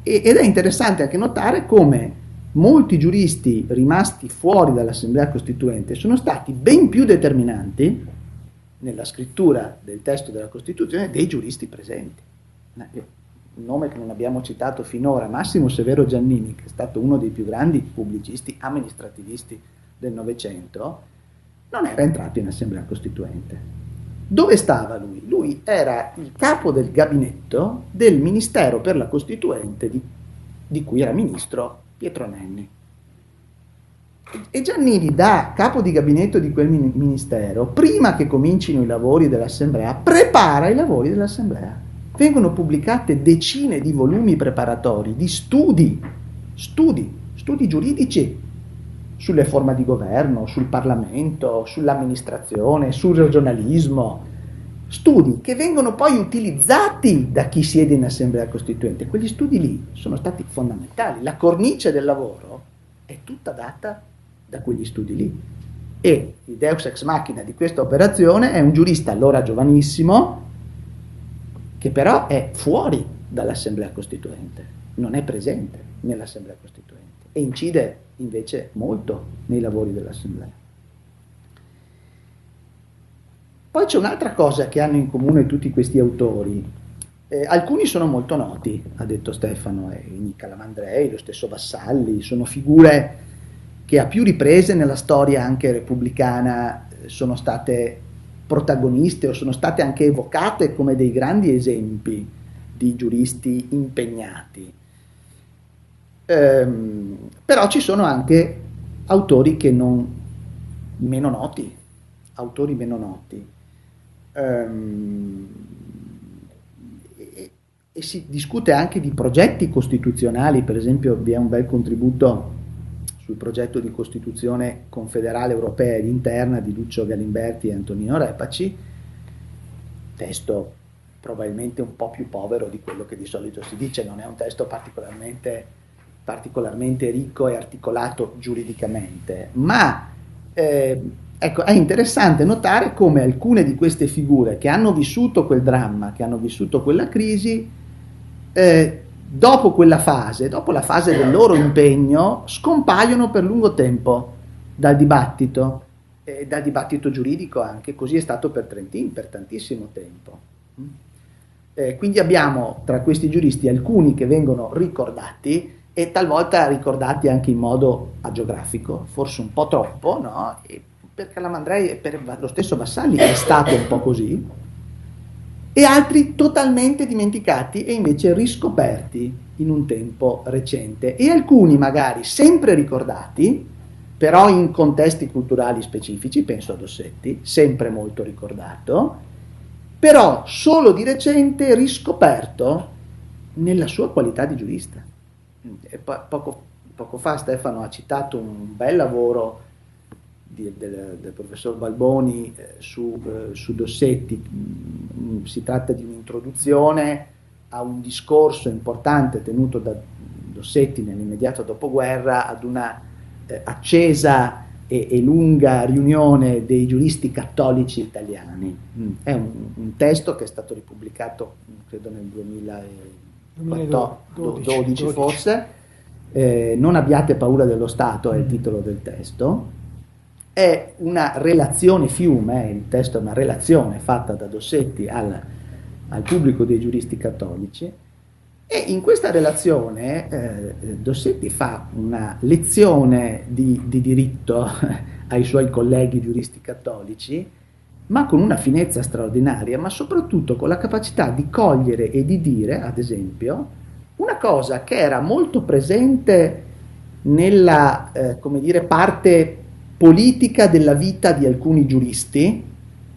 Ed è interessante anche notare come molti giuristi rimasti fuori dall'Assemblea Costituente sono stati ben più determinanti nella scrittura del testo della Costituzione dei giuristi presenti. Un nome che non abbiamo citato finora, Massimo Severo Giannini, che è stato uno dei più grandi pubblicisti amministrativisti del Novecento, non era entrato in Assemblea Costituente. Dove stava lui? Lui era il capo del gabinetto del Ministero per la Costituente di cui era ministro Pietro Nenni. E Giannini, da capo di gabinetto di quel ministero, prima che comincino i lavori dell'Assemblea, prepara i lavori dell'Assemblea. Vengono pubblicate decine di volumi preparatori di studi giuridici sulle forme di governo, sul Parlamento, sull'amministrazione, sul regionalismo, studi che vengono poi utilizzati da chi siede in Assemblea Costituente. Quegli studi lì sono stati fondamentali, la cornice del lavoro è tutta data da quegli studi lì. E il deus ex machina di questa operazione è un giurista allora giovanissimo, che però è fuori dall'Assemblea Costituente, non è presente nell'Assemblea Costituente e incide invece molto nei lavori dell'Assemblea. Poi c'è un'altra cosa che hanno in comune tutti questi autori. Alcuni sono molto noti, ha detto Stefano, Calamandrei, lo stesso Vassalli, sono figure che a più riprese nella storia anche repubblicana sono state protagoniste o sono state anche evocate come dei grandi esempi di giuristi impegnati. Però ci sono anche autori che meno noti, e si discute anche di progetti costituzionali. Per esempio vi è un bel contributo sul progetto di Costituzione confederale europea ed interna di Lucio Galimberti e Antonino Repaci, testo probabilmente un po' più povero di quello che di solito si dice, non è un testo particolarmente ricco e articolato giuridicamente, ma ecco, è interessante notare come alcune di queste figure che hanno vissuto quel dramma, che hanno vissuto quella crisi, dopo la fase del loro impegno, scompaiono per lungo tempo dal dibattito giuridico anche. Così è stato per Trentin per tantissimo tempo. Quindi abbiamo tra questi giuristi alcuni che vengono ricordati e talvolta ricordati anche in modo agiografico, forse un po' troppo, no? E per Calamandrei e per lo stesso Vassalli è stato un po' così, e altri totalmente dimenticati e invece riscoperti in un tempo recente, e alcuni magari sempre ricordati, però in contesti culturali specifici, penso a Dossetti, sempre molto ricordato, però solo di recente riscoperto nella sua qualità di giurista. Poco fa Stefano ha citato un bel lavoro del professor Balboni su Dossetti. Si tratta di un'introduzione a un discorso importante tenuto da Dossetti nell'immediato dopoguerra ad una accesa e lunga riunione dei giuristi cattolici italiani. È un testo che è stato ripubblicato credo nel 2012 forse. Non abbiate paura dello Stato è il titolo del testo. È una relazione fiume, il testo è una relazione fatta da Dossetti al pubblico dei giuristi cattolici, e in questa relazione Dossetti fa una lezione di diritto ai suoi colleghi giuristi cattolici, ma con una finezza straordinaria, ma soprattutto con la capacità di cogliere e di dire, ad esempio, una cosa che era molto presente nella come dire, parte politica della vita di alcuni giuristi,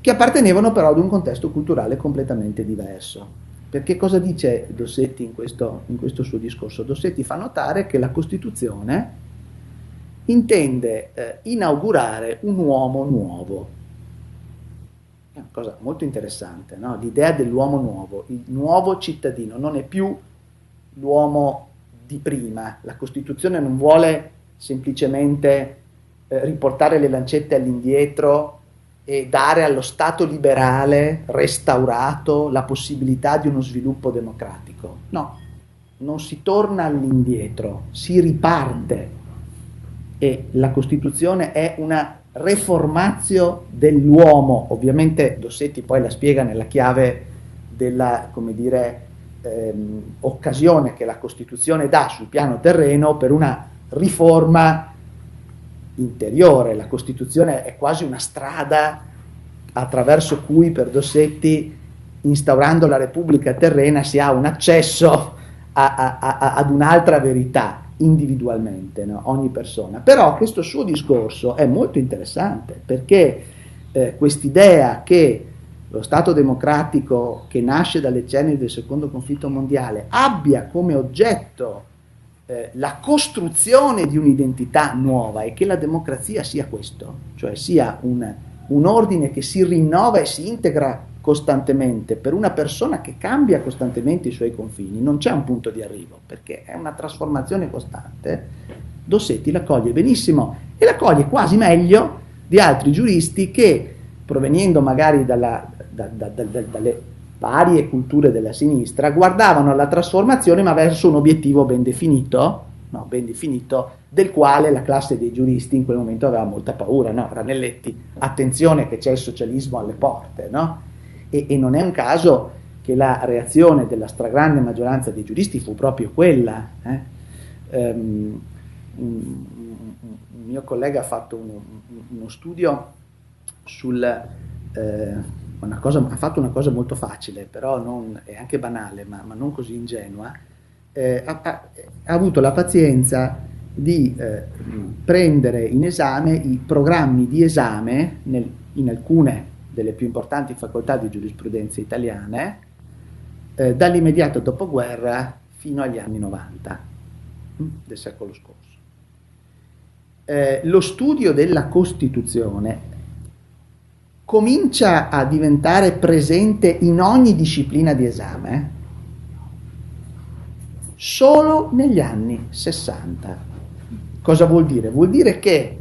che appartenevano però ad un contesto culturale completamente diverso. Perché cosa dice Dossetti in questo suo discorso? Dossetti fa notare che la Costituzione intende inaugurare un uomo nuovo. È una cosa molto interessante, no? L'idea dell'uomo nuovo, il nuovo cittadino, non è più l'uomo di prima. La Costituzione non vuole semplicemente riportare le lancette all'indietro e dare allo Stato liberale restaurato la possibilità di uno sviluppo democratico. No, non si torna all'indietro, si riparte, e la Costituzione è una reformatio dell'uomo. Ovviamente Dossetti poi la spiega nella chiave della, come dire, occasione che la Costituzione dà sul piano terreno per una riforma interiore. La Costituzione è quasi una strada attraverso cui, per Dossetti, instaurando la Repubblica terrena, si ha un accesso ad un'altra verità individualmente, no? Ogni persona. Però questo suo discorso è molto interessante, perché quest'idea che lo Stato democratico, che nasce dalle ceneri del secondo conflitto mondiale, abbia come oggetto la costruzione di un'identità nuova, e che la democrazia sia questo, cioè sia un ordine che si rinnova e si integra costantemente per una persona che cambia costantemente i suoi confini. Non c'è un punto di arrivo, perché è una trasformazione costante. Dossetti la coglie benissimo, e la coglie quasi meglio di altri giuristi che, proveniendo magari dalle varie culture della sinistra, guardavano alla trasformazione ma verso un obiettivo ben definito, no, ben definito, del quale la classe dei giuristi in quel momento aveva molta paura, no? Ranelletti, attenzione che c'è il socialismo alle porte, no? E non è un caso che la reazione della stragrande maggioranza dei giuristi fu proprio quella. Un mio collega ha fatto uno studio ha fatto una cosa molto facile, però è anche banale, ma non così ingenua. Ha avuto la pazienza di prendere in esame i programmi di esame in alcune delle più importanti facoltà di giurisprudenza italiane dall'immediato dopoguerra fino agli anni 90 del secolo scorso. Lo studio della Costituzione comincia a diventare presente in ogni disciplina di esame solo negli anni 60. Cosa vuol dire? Vuol dire che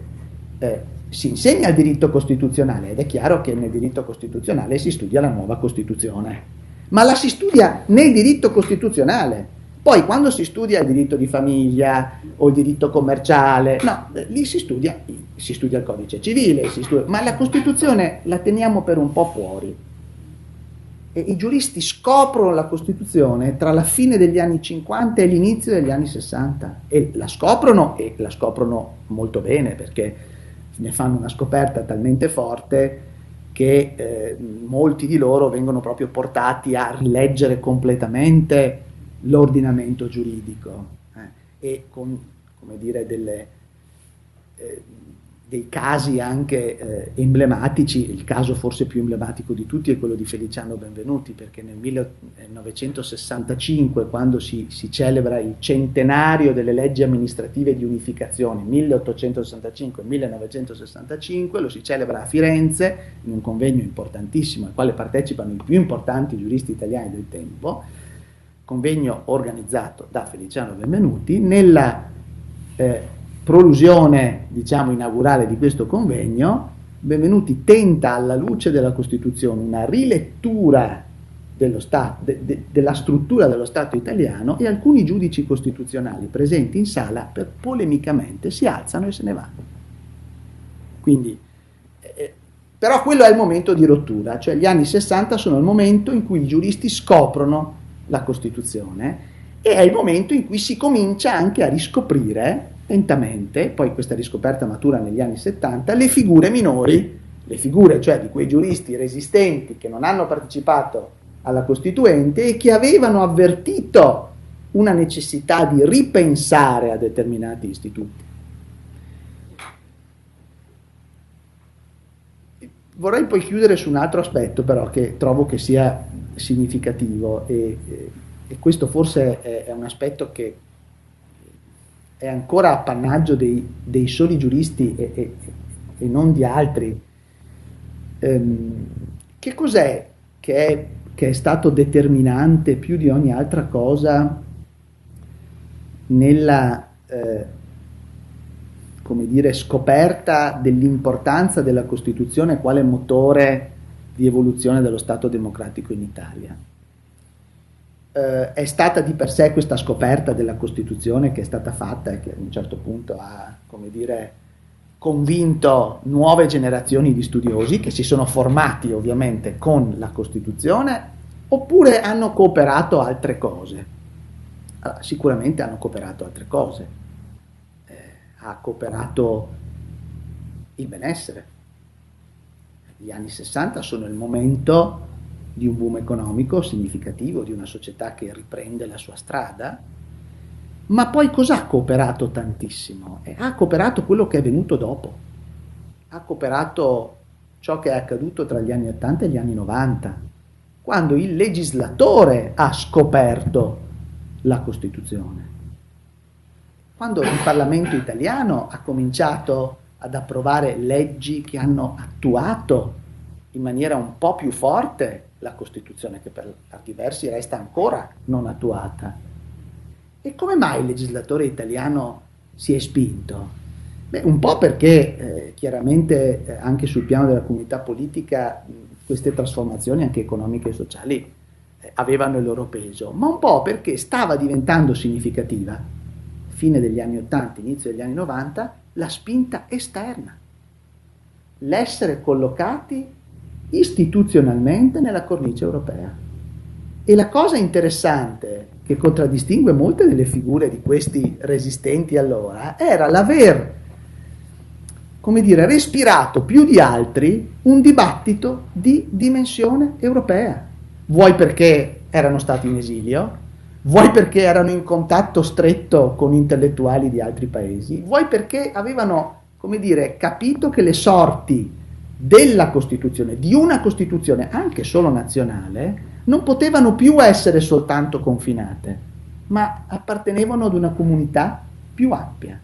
si insegna il diritto costituzionale, ed è chiaro che nel diritto costituzionale si studia la nuova Costituzione, ma la si studia nel diritto costituzionale. Poi quando si studia il diritto di famiglia o il diritto commerciale, no, lì si studia il codice civile, ma la Costituzione la teniamo per un po' fuori. E i giuristi scoprono la Costituzione tra la fine degli anni 50 e l'inizio degli anni 60, e la scoprono molto bene, perché ne fanno una scoperta talmente forte che molti di loro vengono proprio portati a rileggere completamente l'ordinamento giuridico e con, come dire, dei casi anche emblematici. Il caso forse più emblematico di tutti è quello di Feliciano Benvenuti, perché nel 1965, quando si celebra il centenario delle leggi amministrative di unificazione, 1865-1965, lo si celebra a Firenze in un convegno importantissimo al quale partecipano i più importanti giuristi italiani del tempo, convegno organizzato da Feliciano Benvenuti. Nella prolusione, diciamo, inaugurale di questo convegno, Benvenuti tenta, alla luce della Costituzione, una rilettura dello della struttura dello Stato italiano, e alcuni giudici costituzionali presenti in sala polemicamente si alzano e se ne vanno. Quindi, però quello è il momento di rottura, cioè gli anni 60 sono il momento in cui i giuristi scoprono la Costituzione, e è il momento in cui si comincia anche a riscoprire lentamente, poi questa riscoperta matura negli anni 70, le figure minori, le figure cioè di quei giuristi resistenti che non hanno partecipato alla Costituente e che avevano avvertito una necessità di ripensare a determinati istituti. Vorrei poi chiudere su un altro aspetto però che trovo che sia significativo, e questo forse è un aspetto che è ancora appannaggio dei soli giuristi e non di altri. Che cos'è che è stato determinante più di ogni altra cosa nella come dire, scoperta dell'importanza della Costituzione quale motore di evoluzione dello Stato democratico in Italia? È stata di per sé questa scoperta della Costituzione che è stata fatta e che a un certo punto ha, come dire, convinto nuove generazioni di studiosi che si sono formati ovviamente con la Costituzione, oppure hanno cooperato altre cose? Allora, sicuramente hanno cooperato altre cose. Ha cooperato il benessere. Gli anni 60 sono il momento di un boom economico significativo, di una società che riprende la sua strada, ma poi cosa ha cooperato tantissimo? Ha cooperato quello che è venuto dopo, ha cooperato ciò che è accaduto tra gli anni 80 e gli anni 90, quando il legislatore ha scoperto la Costituzione, quando il Parlamento italiano ha cominciato ad approvare leggi che hanno attuato in maniera un po' più forte la Costituzione, che per certi versi resta ancora non attuata. E come mai il legislatore italiano si è spinto? Beh, un po' perché chiaramente anche sul piano della comunità politica queste trasformazioni anche economiche e sociali avevano il loro peso, ma un po' perché stava diventando significativa, fine degli anni 80, inizio degli anni 90, la spinta esterna, l'essere collocati istituzionalmente nella cornice europea. E la cosa interessante che contraddistingue molte delle figure di questi resistenti allora era l'aver, come dire, respirato più di altri un dibattito di dimensione europea. Vuoi perché erano stati in esilio, vuoi perché erano in contatto stretto con intellettuali di altri paesi, vuoi perché avevano, come dire, capito che le sorti della Costituzione, di una Costituzione anche solo nazionale, non potevano più essere soltanto confinate, ma appartenevano ad una comunità più ampia.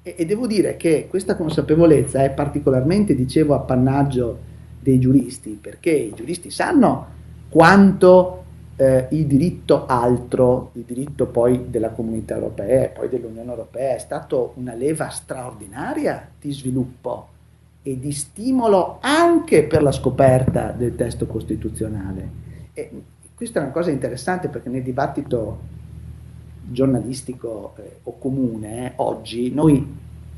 E devo dire che questa consapevolezza è particolarmente, dicevo, appannaggio dei giuristi, perché i giuristi sanno quanto il diritto altro, il diritto poi della Comunità Europea e poi dell'Unione Europea è stato una leva straordinaria di sviluppo e di stimolo anche per la scoperta del testo costituzionale. E questa è una cosa interessante perché nel dibattito giornalistico o comune oggi noi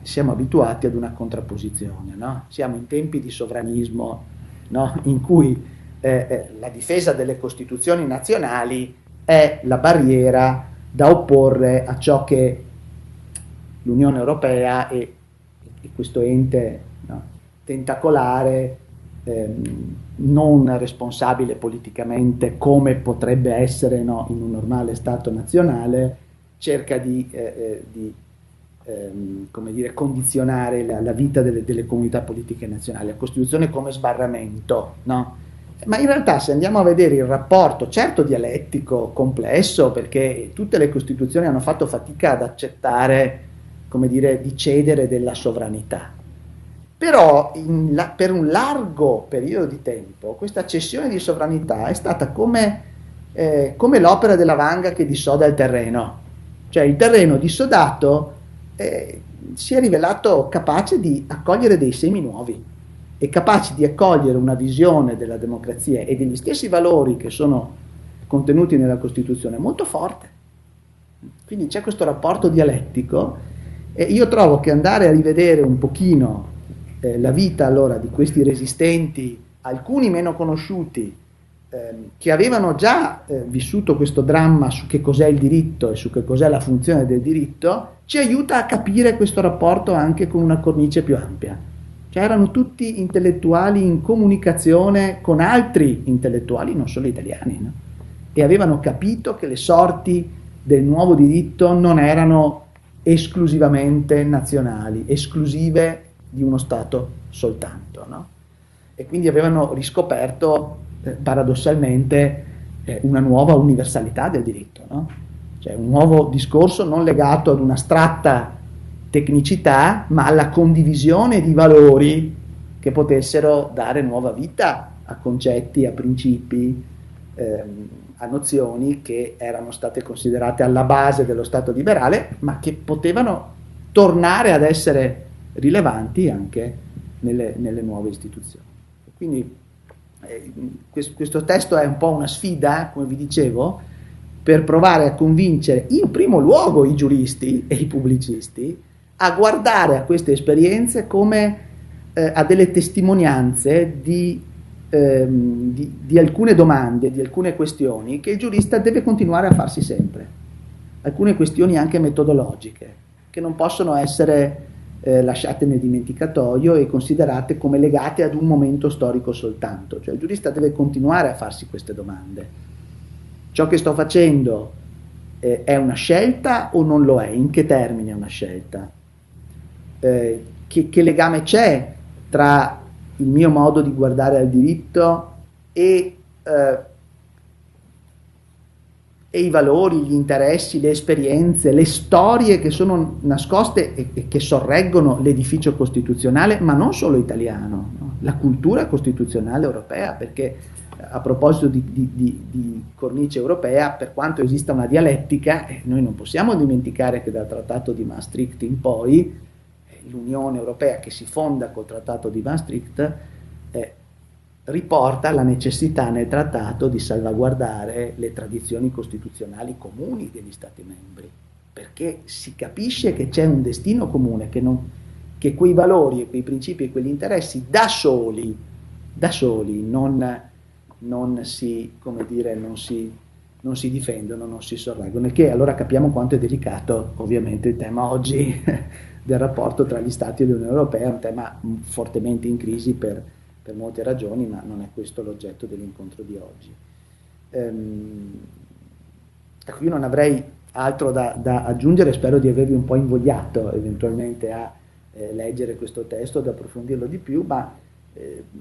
siamo abituati ad una contrapposizione, no? Siamo in tempi di sovranismo, no? In cui la difesa delle costituzioni nazionali è la barriera da opporre a ciò che l'Unione Europea e questo ente, no, tentacolare, non responsabile politicamente come potrebbe essere, no, in un normale Stato nazionale, cerca di come dire, condizionare la vita delle comunità politiche nazionali, la Costituzione come sbarramento, no? Ma in realtà se andiamo a vedere il rapporto, certo dialettico, complesso, perché tutte le Costituzioni hanno fatto fatica ad accettare, come dire, di cedere della sovranità, però per un largo periodo di tempo questa cessione di sovranità è stata come l'opera della vanga che dissoda il terreno, cioè il terreno dissodato si è rivelato capace di accogliere dei semi nuovi e capaci di accogliere una visione della democrazia e degli stessi valori che sono contenuti nella Costituzione molto forte. Quindi c'è questo rapporto dialettico e io trovo che andare a rivedere un pochino la vita allora di questi resistenti, alcuni meno conosciuti, che avevano già vissuto questo dramma su che cos'è il diritto e su che cos'è la funzione del diritto, ci aiuta a capire questo rapporto anche con una cornice più ampia. Cioè erano tutti intellettuali in comunicazione con altri intellettuali, non solo italiani, no? E avevano capito che le sorti del nuovo diritto non erano esclusivamente nazionali, esclusive di uno Stato soltanto, no? E quindi avevano riscoperto paradossalmente una nuova universalità del diritto, no? Cioè un nuovo discorso non legato ad un'astratta tecnicità, ma alla condivisione di valori che potessero dare nuova vita a concetti, a principi, a nozioni che erano state considerate alla base dello Stato liberale, ma che potevano tornare ad essere rilevanti anche nelle nuove istituzioni. Quindi questo testo è un po' una sfida, come vi dicevo, per provare a convincere in primo luogo i giuristi e i pubblicisti a guardare a queste esperienze come a delle testimonianze di alcune domande, di alcune questioni che il giurista deve continuare a farsi sempre, alcune questioni anche metodologiche, che non possono essere lasciate nel dimenticatoio e considerate come legate ad un momento storico soltanto. Cioè il giurista deve continuare a farsi queste domande. Ciò che sto facendo è una scelta o non lo è? In che termini è una scelta? Che legame c'è tra il mio modo di guardare al diritto e i valori, gli interessi, le esperienze, le storie che sono nascoste e che sorreggono l'edificio costituzionale, ma non solo italiano, no? La cultura costituzionale europea, perché a proposito di cornice europea, per quanto esista una dialettica, noi non possiamo dimenticare che dal Trattato di Maastricht in poi l'Unione Europea, che si fonda col Trattato di Maastricht, riporta la necessità nel trattato di salvaguardare le tradizioni costituzionali comuni degli Stati membri, perché si capisce che c'è un destino comune, che quei valori e quei principi e quegli interessi da soli non si, come dire, non si difendono, non si sorreggono, e che allora capiamo quanto è delicato ovviamente il tema oggi del rapporto tra gli Stati e l'Unione Europea, è un tema fortemente in crisi per molte ragioni, ma non è questo l'oggetto dell'incontro di oggi. Ecco, io non avrei altro da aggiungere, spero di avervi un po' invogliato eventualmente a leggere questo testo, ad approfondirlo di più, ma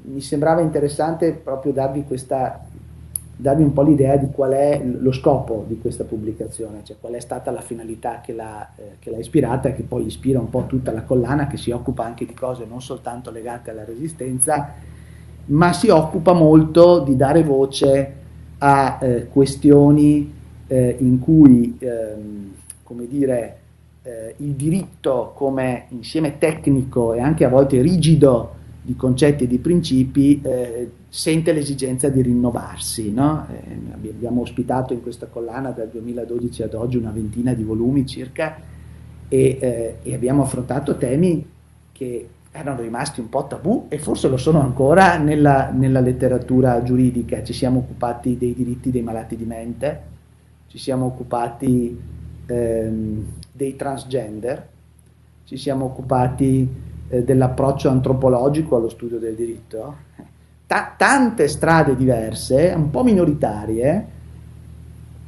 mi sembrava interessante proprio darvi un po' l'idea di qual è lo scopo di questa pubblicazione, cioè qual è stata la finalità che l'ha ispirata e che poi ispira un po' tutta la collana, che si occupa anche di cose non soltanto legate alla Resistenza, ma si occupa molto di dare voce a questioni in cui, come dire, il diritto come insieme tecnico e anche a volte rigido di concetti e di principi sente l'esigenza di rinnovarsi, no? Abbiamo ospitato in questa collana dal 2012 ad oggi una ventina di volumi circa e abbiamo affrontato temi che erano rimasti un po' tabù e forse lo sono ancora nella letteratura giuridica. Ci siamo occupati dei diritti dei malati di mente, ci siamo occupati dei transgender, ci siamo occupati dell'approccio antropologico allo studio del diritto, tante strade diverse, un po' minoritarie,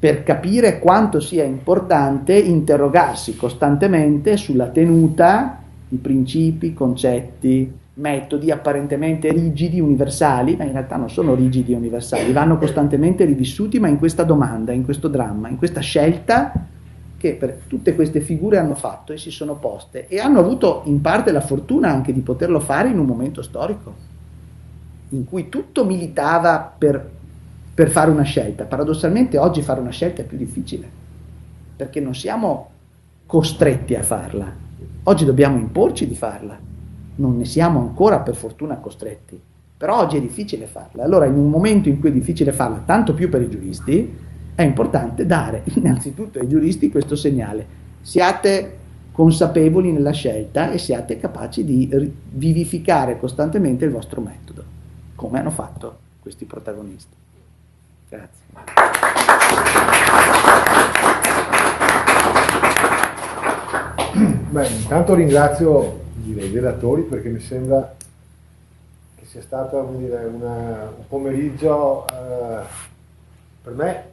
per capire quanto sia importante interrogarsi costantemente sulla tenuta di principi, concetti, metodi apparentemente rigidi, universali, ma in realtà non sono rigidi e universali, vanno costantemente rivissuti, ma in questa domanda, in questo dramma, in questa scelta che per tutte queste figure hanno fatto e si sono poste e hanno avuto in parte la fortuna anche di poterlo fare in un momento storico in cui tutto militava per fare una scelta. Paradossalmente oggi fare una scelta è più difficile, perché non siamo costretti a farla. Oggi dobbiamo imporci di farla, non ne siamo ancora per fortuna costretti, però oggi è difficile farla. Allora in un momento in cui è difficile farla, tanto più per i giuristi, è importante dare innanzitutto ai giuristi questo segnale: siate consapevoli nella scelta e siate capaci di vivificare costantemente il vostro metodo, come hanno fatto questi protagonisti. Grazie. Beh, intanto ringrazio i relatori, perché mi sembra che sia stato un pomeriggio per me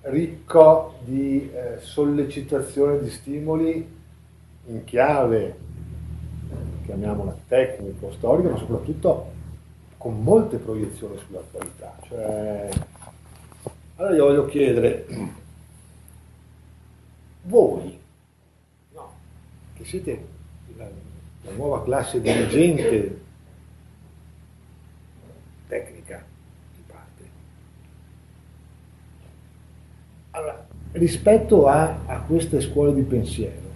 ricco di sollecitazione, di stimoli in chiave, chiamiamola tecnico, storico, ma soprattutto con molte proiezioni sull'attualità. Cioè, allora io voglio chiedere, voi, no, che siete la nuova classe dirigente tecnica di parte, allora, rispetto a queste scuole di pensiero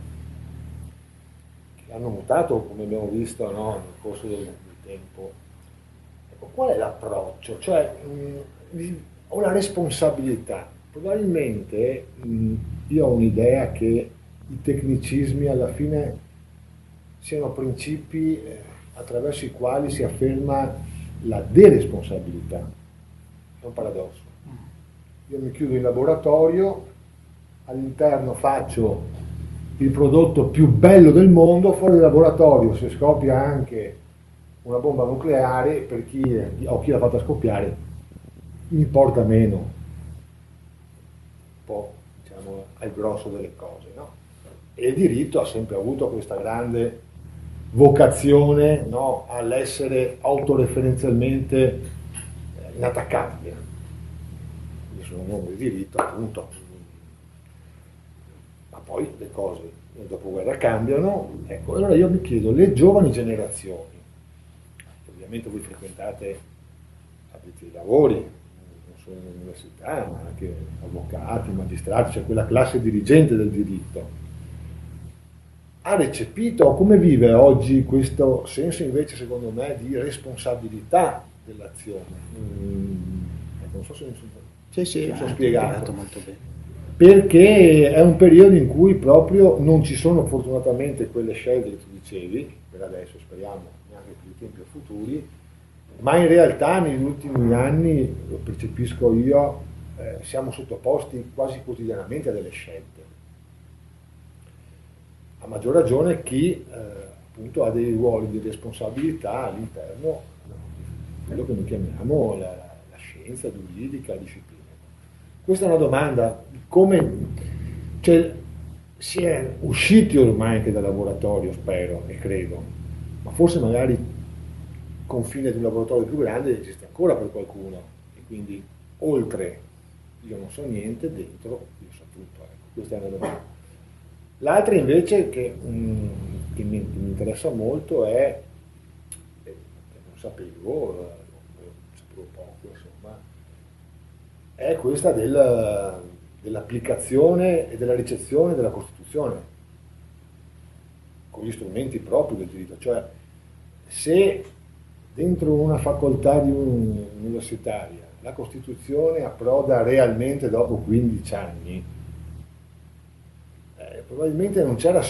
che hanno mutato, come abbiamo visto, no, nel corso del tempo, ecco, qual è l'approccio? Cioè, ho la responsabilità. Probabilmente io ho un'idea che i tecnicismi alla fine siano principi attraverso i quali si afferma la deresponsabilità. È un paradosso. Io mi chiudo in laboratorio, all'interno faccio il prodotto più bello del mondo, fuori dal laboratorio se scoppia anche una bomba nucleare, per chi l'ha fatta scoppiare mi importa meno, un po', diciamo, al grosso delle cose, no? E il diritto ha sempre avuto questa grande vocazione, no, all'essere autoreferenzialmente inattaccabile. Io sono un uomo di diritto, appunto, ma poi le cose nel dopoguerra cambiano. Ecco, allora io mi chiedo, le giovani generazioni, ovviamente voi frequentate addetti ai lavori, non solo in università, ma anche avvocati, magistrati, cioè quella classe dirigente del diritto, ha recepito, o come vive oggi questo senso invece, secondo me, di responsabilità dell'azione? Non so se mi sono spiegato molto bene. Perché è un periodo in cui proprio non ci sono fortunatamente quelle scelte che tu dicevi, per adesso speriamo neanche più di tempi futuri, ma in realtà negli ultimi anni, lo percepisco io, siamo sottoposti quasi quotidianamente a delle scelte. A maggior ragione chi appunto ha dei ruoli di responsabilità all'interno di quello che noi chiamiamo la scienza giuridica, la disciplina. Questa è una domanda, come, cioè, si è usciti ormai anche dal laboratorio, spero e credo, ma forse magari il confine di un laboratorio più grande esiste ancora per qualcuno, e quindi oltre io non so niente, dentro io so tutto. Ecco, questa è una domanda. L'altra invece che mi interessa molto è, non sapevo poco, insomma, è questa dell'applicazione e della ricezione della Costituzione con gli strumenti propri del diritto. Cioè, se dentro una facoltà universitaria la Costituzione approda realmente dopo 15 anni, probabilmente non erano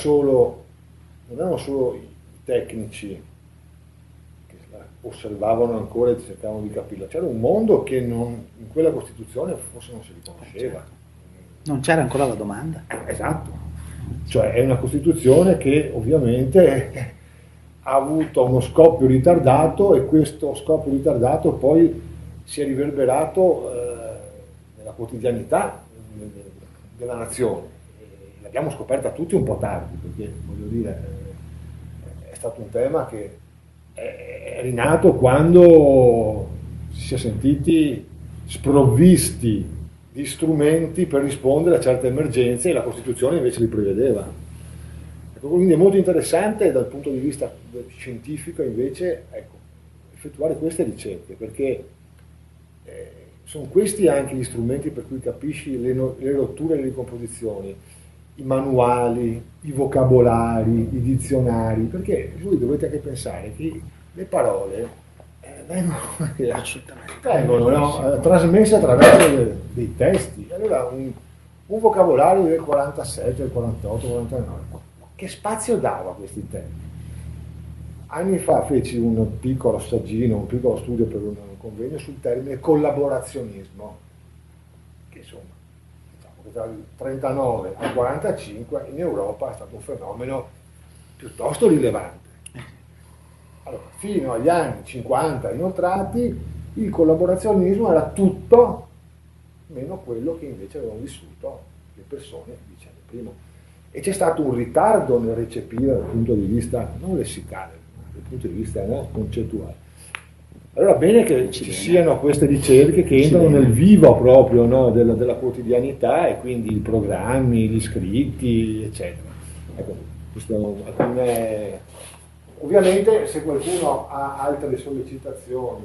solo i tecnici che osservavano ancora e cercavano di capirla, c'era un mondo che in quella Costituzione forse non si riconosceva. Certo. Non c'era ancora la domanda. Esatto, cioè è una Costituzione che ovviamente ha avuto uno scoppio ritardato, e questo scoppio ritardato poi si è riverberato nella quotidianità della nazione. L'abbiamo scoperta tutti un po' tardi, perché voglio dire, è stato un tema che è rinato quando si è sentiti sprovvisti di strumenti per rispondere a certe emergenze e la Costituzione invece li prevedeva. Ecco, quindi è molto interessante dal punto di vista scientifico invece, ecco, effettuare queste ricerche, perché sono questi anche gli strumenti per cui capisci le rotture e le ricomposizioni, i manuali, i vocabolari, i dizionari, perché voi dovete anche pensare che le parole vengono no, trasmesse attraverso dei testi. Allora un vocabolario del 47, del 48, 49, che spazio dava a questi temi? Anni fa feci un piccolo assaggino, un piccolo studio per un convegno sul termine collaborazionismo, che insomma, diciamo che dal 39 al 45 in Europa è stato un fenomeno piuttosto rilevante. Allora, fino agli anni 50 inoltrati, il collaborazionismo era tutto meno quello che invece avevano vissuto le persone decenni prima. E c'è stato un ritardo nel recepire dal punto di vista non lessicale, dal punto di vista concettuale. Allora bene che ci siano queste ricerche che entrano nel vivo proprio no, della quotidianità, e quindi i programmi, gli scritti, eccetera. Ecco, questo alcune... Ovviamente se qualcuno ha altre sollecitazioni...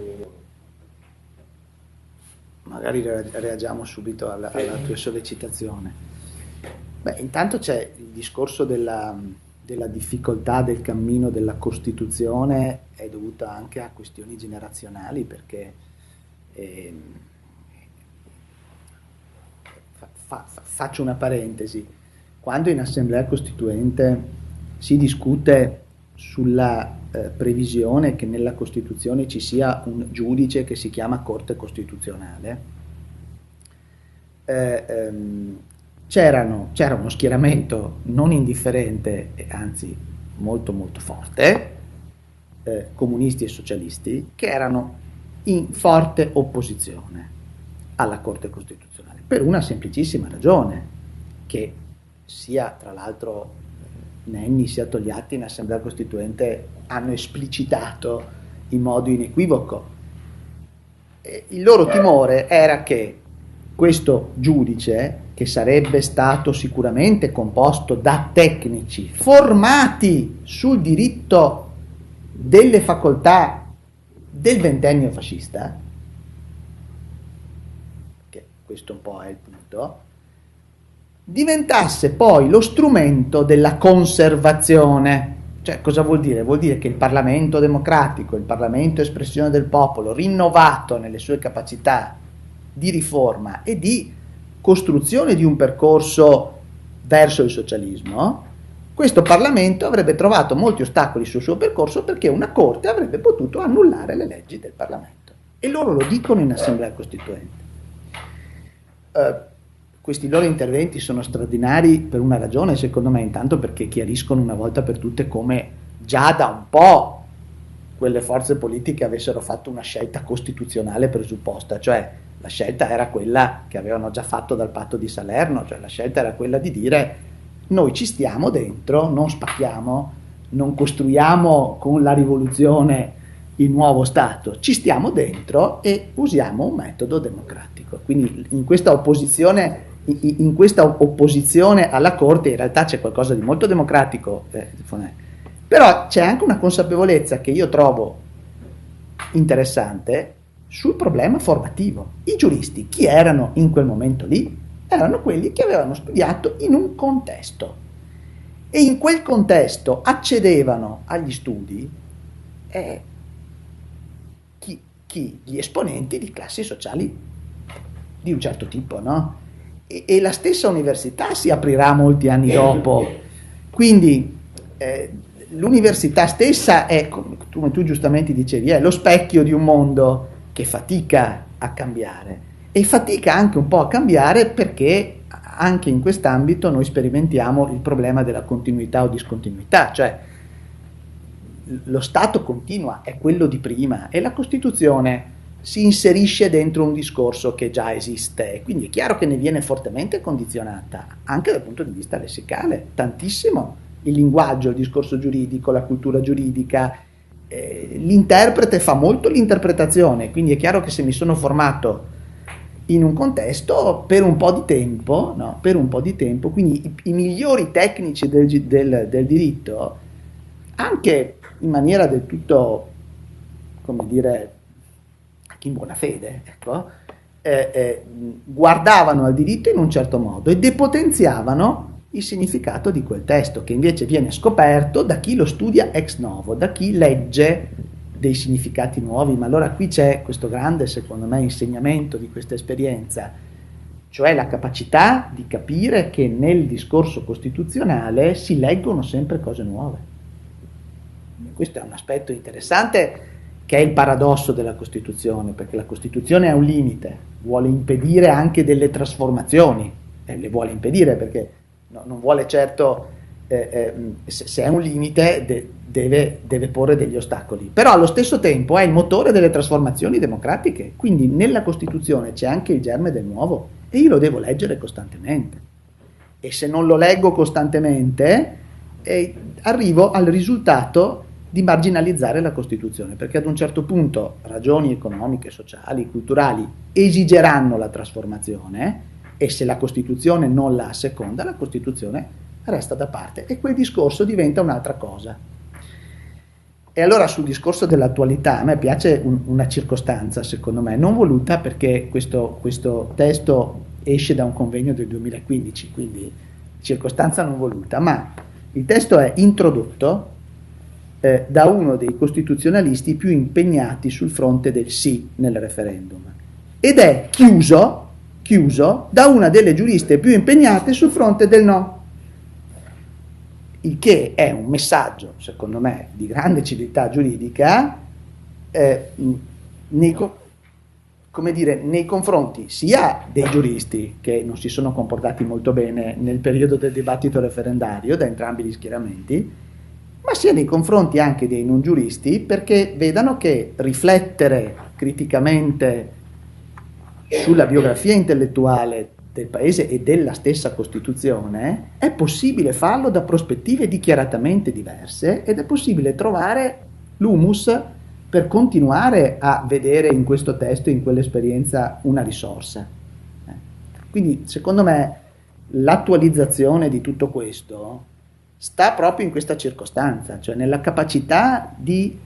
Magari reagiamo subito alla tua sollecitazione. Beh, intanto c'è il discorso della difficoltà del cammino della Costituzione, è dovuta anche a questioni generazionali, perché faccio una parentesi, quando in Assemblea Costituente si discute sulla previsione che nella Costituzione ci sia un giudice che si chiama Corte Costituzionale, c'era uno schieramento non indifferente, anzi molto molto forte, comunisti e socialisti, che erano in forte opposizione alla Corte Costituzionale, per una semplicissima ragione, che sia tra l'altro Nenni sia Togliatti in Assemblea Costituente hanno esplicitato in modo inequivoco. Il loro timore era che questo giudice, che sarebbe stato sicuramente composto da tecnici formati sul diritto delle facoltà del ventennio fascista, che questo un po' è il punto, diventasse poi lo strumento della conservazione. Cioè, cosa vuol dire? Vuol dire che il Parlamento democratico, il Parlamento espressione del popolo, rinnovato nelle sue capacità di riforma e di costruzione di un percorso verso il socialismo, questo Parlamento avrebbe trovato molti ostacoli sul suo percorso, perché una Corte avrebbe potuto annullare le leggi del Parlamento. E loro lo dicono in Assemblea Costituente. Questi loro interventi sono straordinari per una ragione, secondo me, intanto perché chiariscono una volta per tutte come già da un po' quelle forze politiche avessero fatto una scelta costituzionale presupposta, cioè la scelta era quella che avevano già fatto dal patto di Salerno, cioè la scelta era quella di dire: noi ci stiamo dentro, non spacchiamo, non costruiamo con la rivoluzione il nuovo Stato, ci stiamo dentro e usiamo un metodo democratico. Quindi in questa opposizione alla Corte in realtà c'è qualcosa di molto democratico, però c'è anche una consapevolezza che io trovo interessante sul problema formativo. I giuristi, chi erano in quel momento lì? Erano quelli che avevano studiato in un contesto, e in quel contesto accedevano agli studi gli esponenti di classi sociali di un certo tipo, no? E la stessa università si aprirà molti anni dopo, quindi l'università stessa è, come tu giustamente dicevi, è lo specchio di un mondo che fatica a cambiare, e fatica anche un po' a cambiare perché anche in quest'ambito noi sperimentiamo il problema della continuità o discontinuità, cioè lo Stato continua, è quello di prima, e la Costituzione si inserisce dentro un discorso che già esiste, quindi è chiaro che ne viene fortemente condizionata, anche dal punto di vista lessicale, tantissimo il linguaggio, il discorso giuridico, la cultura giuridica, l'interprete fa molto l'interpretazione, quindi è chiaro che se mi sono formato in un contesto per un po' di tempo, no? Per un po' di tempo, quindi i migliori tecnici del diritto, anche in maniera del tutto, come dire, in buona fede, ecco, guardavano al diritto in un certo modo e depotenziavano il significato di quel testo, che invece viene scoperto da chi lo studia ex novo, da chi legge dei significati nuovi. Ma allora qui c'è questo grande, secondo me, insegnamento di questa esperienza, cioè la capacità di capire che nel discorso costituzionale si leggono sempre cose nuove. Questo è un aspetto interessante, che è il paradosso della Costituzione, perché la Costituzione ha un limite, vuole impedire anche delle trasformazioni, le vuole impedire perché non vuole certo, se è un limite deve porre degli ostacoli, però allo stesso tempo è il motore delle trasformazioni democratiche, quindi nella Costituzione c'è anche il germe del nuovo e io lo devo leggere costantemente, e se non lo leggo costantemente arrivo al risultato di marginalizzare la Costituzione, perché ad un certo punto ragioni economiche, sociali, culturali esigeranno la trasformazione, e se la Costituzione non la asseconda, la Costituzione resta da parte e quel discorso diventa un'altra cosa. E allora sul discorso dell'attualità a me piace una circostanza, secondo me, non voluta, perché questo testo esce da un convegno del 2015, quindi circostanza non voluta, ma il testo è introdotto da uno dei costituzionalisti più impegnati sul fronte del sì nel referendum ed è chiuso da una delle giuriste più impegnate sul fronte del no, il che è un messaggio, secondo me, di grande civiltà giuridica nei confronti sia dei giuristi, che non si sono comportati molto bene nel periodo del dibattito referendario da entrambi gli schieramenti, ma sia nei confronti anche dei non giuristi, perché vedano che riflettere criticamente sulla biografia intellettuale del Paese e della stessa Costituzione è possibile farlo da prospettive dichiaratamente diverse ed è possibile trovare l'humus per continuare a vedere in questo testo, in quell'esperienza, una risorsa. Quindi secondo me l'attualizzazione di tutto questo sta proprio in questa circostanza, cioè nella capacità di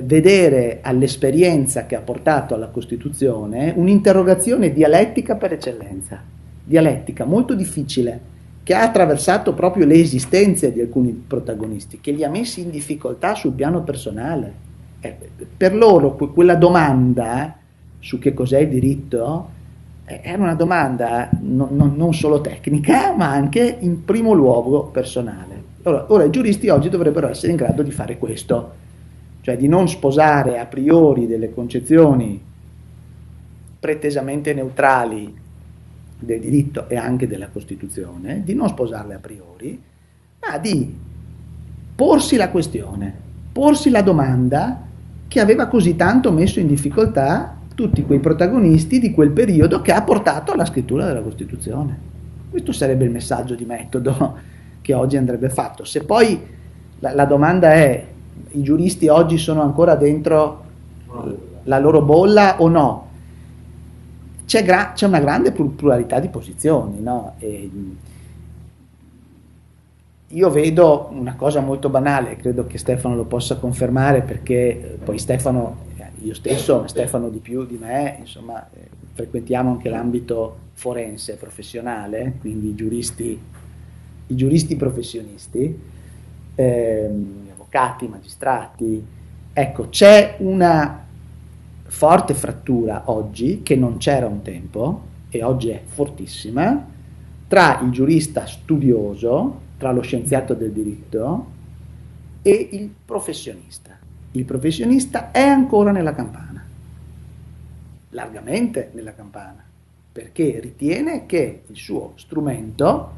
vedere all'esperienza che ha portato alla Costituzione un'interrogazione dialettica per eccellenza, dialettica molto difficile, che ha attraversato proprio le esistenze di alcuni protagonisti, che li ha messi in difficoltà sul piano personale. Per loro quella domanda su che cos'è il diritto era una domanda non solo tecnica, ma anche in primo luogo personale. Ora i giuristi oggi dovrebbero essere in grado di fare questo, cioè di non sposare a priori delle concezioni pretesamente neutrali del diritto e anche della Costituzione, di non sposarle a priori, ma di porsi la questione, porsi la domanda che aveva così tanto messo in difficoltà tutti quei protagonisti di quel periodo che ha portato alla scrittura della Costituzione. Questo sarebbe il messaggio di metodo che oggi andrebbe fatto. Se poi la domanda è: i giuristi oggi sono ancora dentro la loro bolla o no? C'è una grande pluralità di posizioni, no? Io vedo una cosa molto banale, credo che Stefano lo possa confermare, perché poi Stefano, io stesso, ma Stefano di più di me, insomma, frequentiamo anche l'ambito forense professionale, quindi i giuristi professionisti, avvocati, magistrati. Ecco, c'è una forte frattura oggi, che non c'era un tempo, e oggi è fortissima, tra il giurista studioso, tra lo scienziato del diritto e il professionista. Il professionista è ancora nella campana, largamente nella campana, perché ritiene che il suo strumento,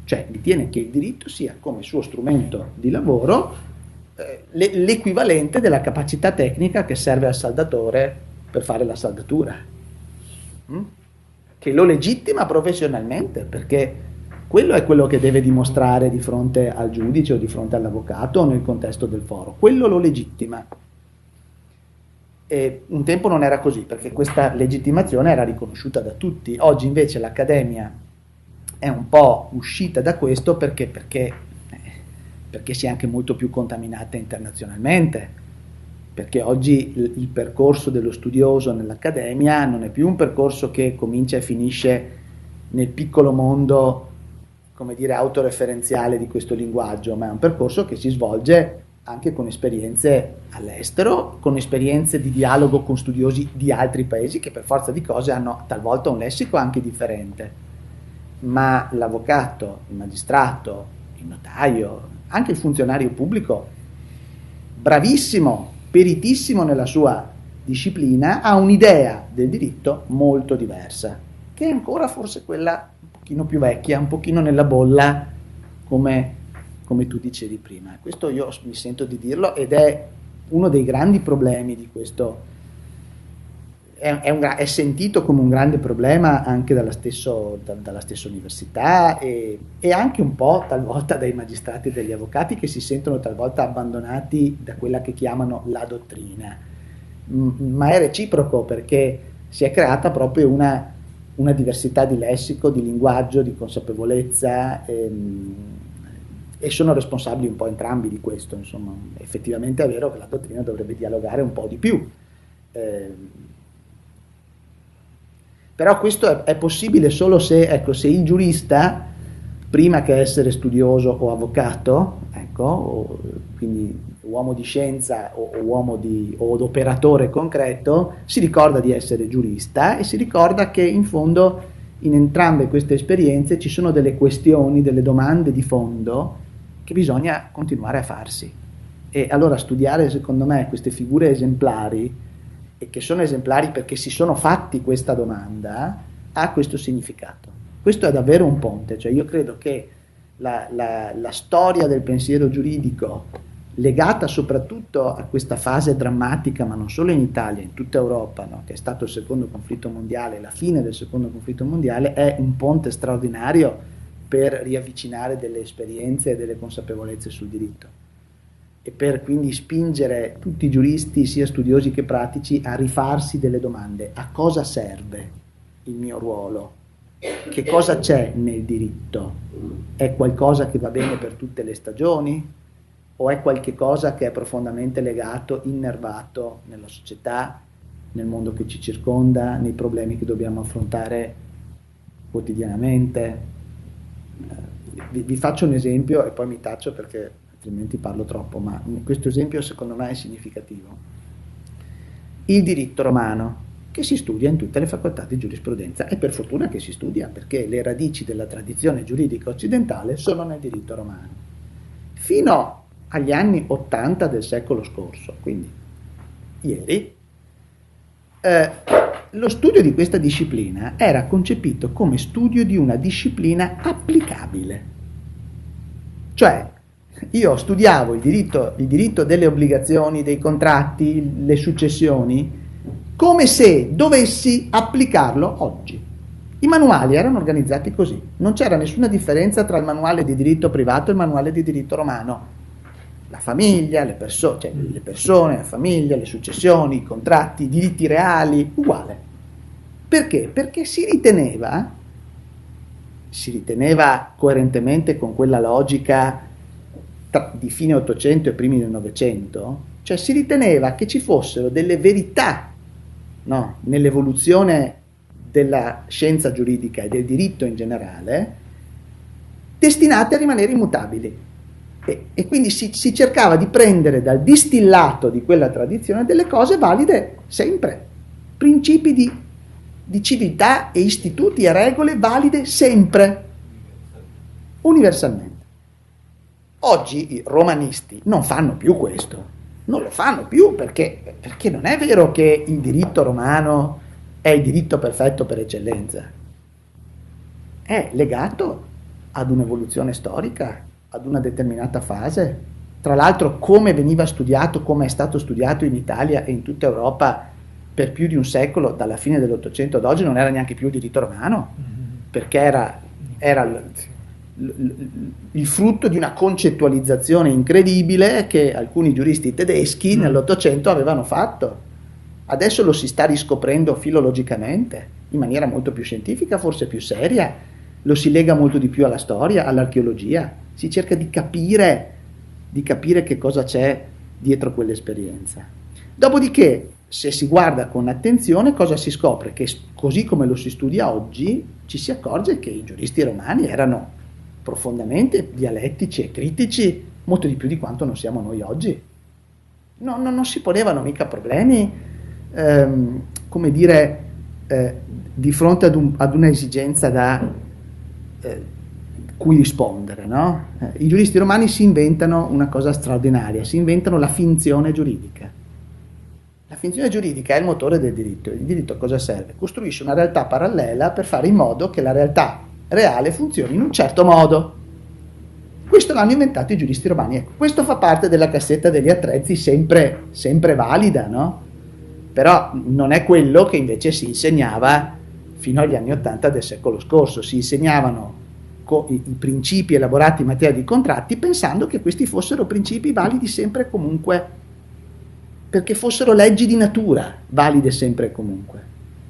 cioè ritiene che il diritto sia come suo strumento di lavoro l'equivalente della capacità tecnica che serve al saldatore per fare la saldatura, che lo legittima professionalmente, perché quello è quello che deve dimostrare di fronte al giudice o di fronte all'avvocato o nel contesto del foro, quello lo legittima. E un tempo non era così, perché questa legittimazione era riconosciuta da tutti. Oggi invece l'Accademia è un po' uscita da questo perché si è anche molto più contaminata internazionalmente, perché oggi il percorso dello studioso nell'Accademia non è più un percorso che comincia e finisce nel piccolo mondo, come dire, autoreferenziale di questo linguaggio, ma è un percorso che si svolge anche con esperienze all'estero, con esperienze di dialogo con studiosi di altri paesi che per forza di cose hanno talvolta un lessico anche differente. Ma l'avvocato, il magistrato, il notaio, anche il funzionario pubblico, bravissimo, peritissimo nella sua disciplina, ha un'idea del diritto molto diversa, che è ancora forse quella un pochino più vecchia, un pochino nella bolla, come tu dicevi prima. Questo io mi sento di dirlo, ed è uno dei grandi problemi di questo, è sentito come un grande problema anche dalla stessa università e anche un po' talvolta dai magistrati e dagli avvocati, che si sentono talvolta abbandonati da quella che chiamano la dottrina, ma è reciproco, perché si è creata proprio una diversità di lessico, di linguaggio, di consapevolezza, e sono responsabili un po' entrambi di questo. Insomma, effettivamente è vero che la dottrina dovrebbe dialogare un po' di più, però questo è possibile solo se il giurista, prima che essere studioso o avvocato, quindi uomo di scienza o operatore concreto, si ricorda di essere giurista e si ricorda che in fondo in entrambe queste esperienze ci sono delle questioni, delle domande di fondo che bisogna continuare a farsi. E allora studiare, secondo me, queste figure esemplari, e che sono esemplari perché si sono fatti questa domanda, ha questo significato. Questo è davvero un ponte, cioè io credo che la storia del pensiero giuridico, legata soprattutto a questa fase drammatica, ma non solo in Italia, in tutta Europa, no? Che è stato il secondo conflitto mondiale, la fine del secondo conflitto mondiale, è un ponte straordinario per riavvicinare delle esperienze e delle consapevolezze sul diritto, e per quindi spingere tutti i giuristi, sia studiosi che pratici, a rifarsi delle domande: a cosa serve il mio ruolo? Che cosa c'è nel diritto? È qualcosa che va bene per tutte le stagioni? O è qualche cosa che è profondamente legato, innervato nella società, nel mondo che ci circonda, nei problemi che dobbiamo affrontare quotidianamente? Vi faccio un esempio e poi mi taccio perché altrimenti parlo troppo, ma questo esempio secondo me è significativo. Il diritto romano, che si studia in tutte le facoltà di giurisprudenza, e per fortuna che si studia, perché le radici della tradizione giuridica occidentale sono nel diritto romano. Fino agli anni 80 del secolo scorso, quindi ieri, lo studio di questa disciplina era concepito come studio di una disciplina applicabile. Cioè, io studiavo il diritto delle obbligazioni, dei contratti, le successioni, come se dovessi applicarlo oggi. I manuali erano organizzati così, non c'era nessuna differenza tra il manuale di diritto privato e il manuale di diritto romano. La famiglia, le persone, la famiglia, le successioni, i contratti, i diritti reali, uguale. Perché? Perché si riteneva coerentemente con quella logica di fine Ottocento e primi del Novecento, cioè si riteneva che ci fossero delle verità, no, nell'evoluzione della scienza giuridica e del diritto in generale, destinate a rimanere immutabili. E quindi si cercava di prendere dal distillato di quella tradizione delle cose valide sempre, principi di civiltà e istituti e regole valide sempre, universalmente. Oggi i romanisti non fanno più questo, non lo fanno più perché non è vero che il diritto romano è il diritto perfetto per eccellenza, è legato ad un'evoluzione storica, ad una determinata fase. Tra l'altro, come veniva studiato, come è stato studiato in Italia e in tutta Europa per più di un secolo, dalla fine dell'Ottocento ad oggi, non era neanche più il diritto romano, perché era il frutto di una concettualizzazione incredibile che alcuni giuristi tedeschi nell'Ottocento avevano fatto. Adesso lo si sta riscoprendo filologicamente, in maniera molto più scientifica, forse più seria, lo si lega molto di più alla storia, all'archeologia, si cerca di capire che cosa c'è dietro quell'esperienza. Dopodiché, se si guarda con attenzione, cosa si scopre? Che così come lo si studia oggi, ci si accorge che i giuristi romani erano profondamente dialettici e critici, molto di più di quanto non siamo noi oggi. Non si ponevano mica problemi, come dire, di fronte ad una esigenza da cui rispondere, no? I giuristi romani si inventano una cosa straordinaria, si inventano la finzione giuridica. La finzione giuridica è il motore del diritto. Il diritto a cosa serve? Costruisce una realtà parallela per fare in modo che la realtà reale funzioni in un certo modo. Questo l'hanno inventato i giuristi romani. Ecco, questo fa parte della cassetta degli attrezzi sempre valida, no? Però non è quello che invece si insegnava fino agli anni '80 del secolo scorso. Si insegnavano i principi elaborati in materia di contratti pensando che questi fossero principi validi sempre e comunque, perché fossero leggi di natura valide sempre e comunque.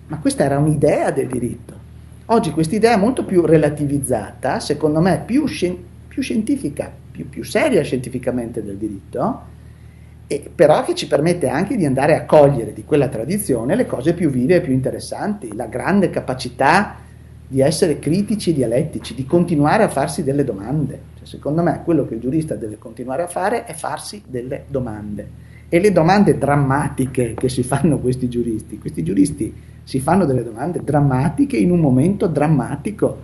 Ma questa era un'idea del diritto. Oggi questa idea è molto più relativizzata, secondo me più scientifica, più seria scientificamente del diritto, e però che ci permette anche di andare a cogliere di quella tradizione le cose più vive e più interessanti, la grande capacità di essere critici e dialettici, di continuare a farsi delle domande. Cioè, secondo me quello che il giurista deve continuare a fare è farsi delle domande. E le domande drammatiche che si fanno questi giuristi si fanno delle domande drammatiche in un momento drammatico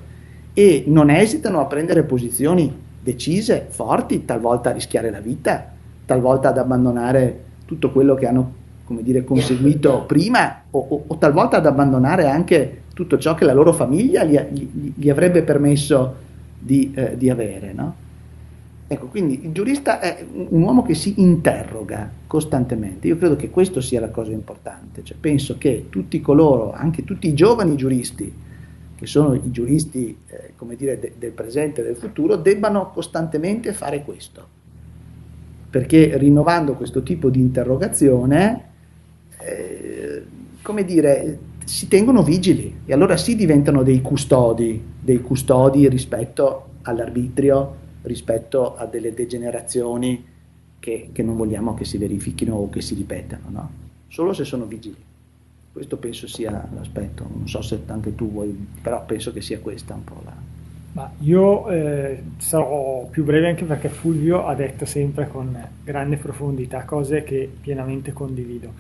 e non esitano a prendere posizioni decise, forti, talvolta a rischiare la vita, talvolta ad abbandonare tutto quello che hanno, come dire, conseguito prima o talvolta ad abbandonare anche tutto ciò che la loro famiglia gli avrebbe permesso di avere, no? Ecco, quindi il giurista è un uomo che si interroga costantemente. Io credo che questo sia la cosa importante. Cioè, penso che tutti coloro, anche tutti i giovani giuristi, che sono i giuristi, come dire, del presente e del futuro, debbano costantemente fare questo. Perché rinnovando questo tipo di interrogazione, come dire, si tengono vigili e allora sì diventano dei custodi rispetto all'arbitrio, rispetto a delle degenerazioni che non vogliamo che si verifichino o che si ripetano, no? Solo se sono vigili. Questo penso sia l'aspetto, non so se anche tu vuoi, però penso che sia questa un po' la... Ma io sarò più breve anche perché Fulvio ha detto sempre con grande profondità cose che pienamente condivido.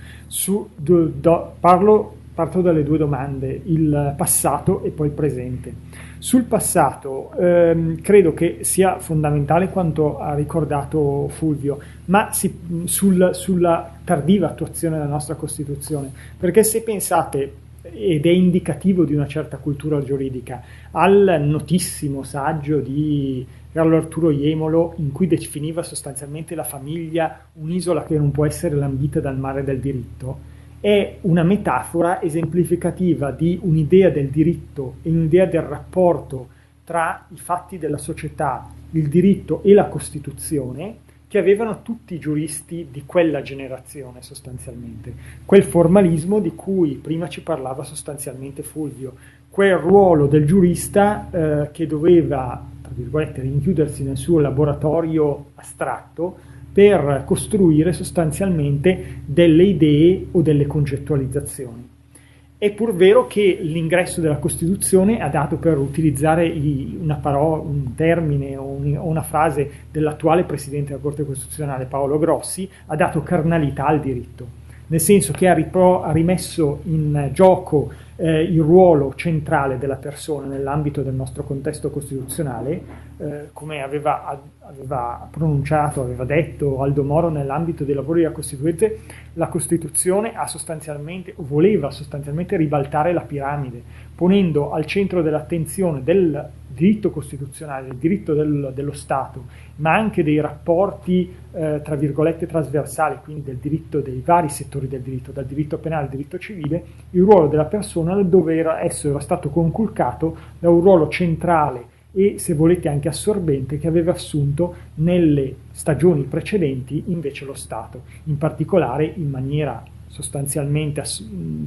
Parto dalle due domande, il passato e poi il presente. Sul passato credo che sia fondamentale quanto ha ricordato Fulvio, ma sulla tardiva attuazione della nostra Costituzione, perché se pensate, ed è indicativo di una certa cultura giuridica, al notissimo saggio di Carlo Arturo Jemolo in cui definiva sostanzialmente la famiglia un'isola che non può essere lambita dal mare del diritto, è una metafora esemplificativa di un'idea del diritto e un'idea del rapporto tra i fatti della società, il diritto e la Costituzione che avevano tutti i giuristi di quella generazione sostanzialmente. Quel formalismo di cui prima ci parlava sostanzialmente Fulvio, quel ruolo del giurista che doveva, tra virgolette, rinchiudersi nel suo laboratorio astratto per costruire sostanzialmente delle idee o delle concettualizzazioni. È pur vero che l'ingresso della Costituzione ha dato, per utilizzare una parola, un termine o una frase dell'attuale Presidente della Corte Costituzionale Paolo Grossi, ha dato carnalità al diritto, nel senso che ha rimesso in gioco il ruolo centrale della persona nell'ambito del nostro contesto costituzionale, come aveva pronunciato, aveva detto Aldo Moro nell'ambito dei lavori della Costituente. La Costituzione voleva sostanzialmente ribaltare la piramide, ponendo al centro dell'attenzione diritto costituzionale, del diritto dello Stato, ma anche dei rapporti, tra virgolette, trasversali, quindi del diritto dei vari settori del diritto, dal diritto penale al diritto civile, il ruolo della persona dove esso era stato conculcato da un ruolo centrale e, se volete, anche assorbente che aveva assunto nelle stagioni precedenti invece lo Stato, in particolare in maniera sostanzialmente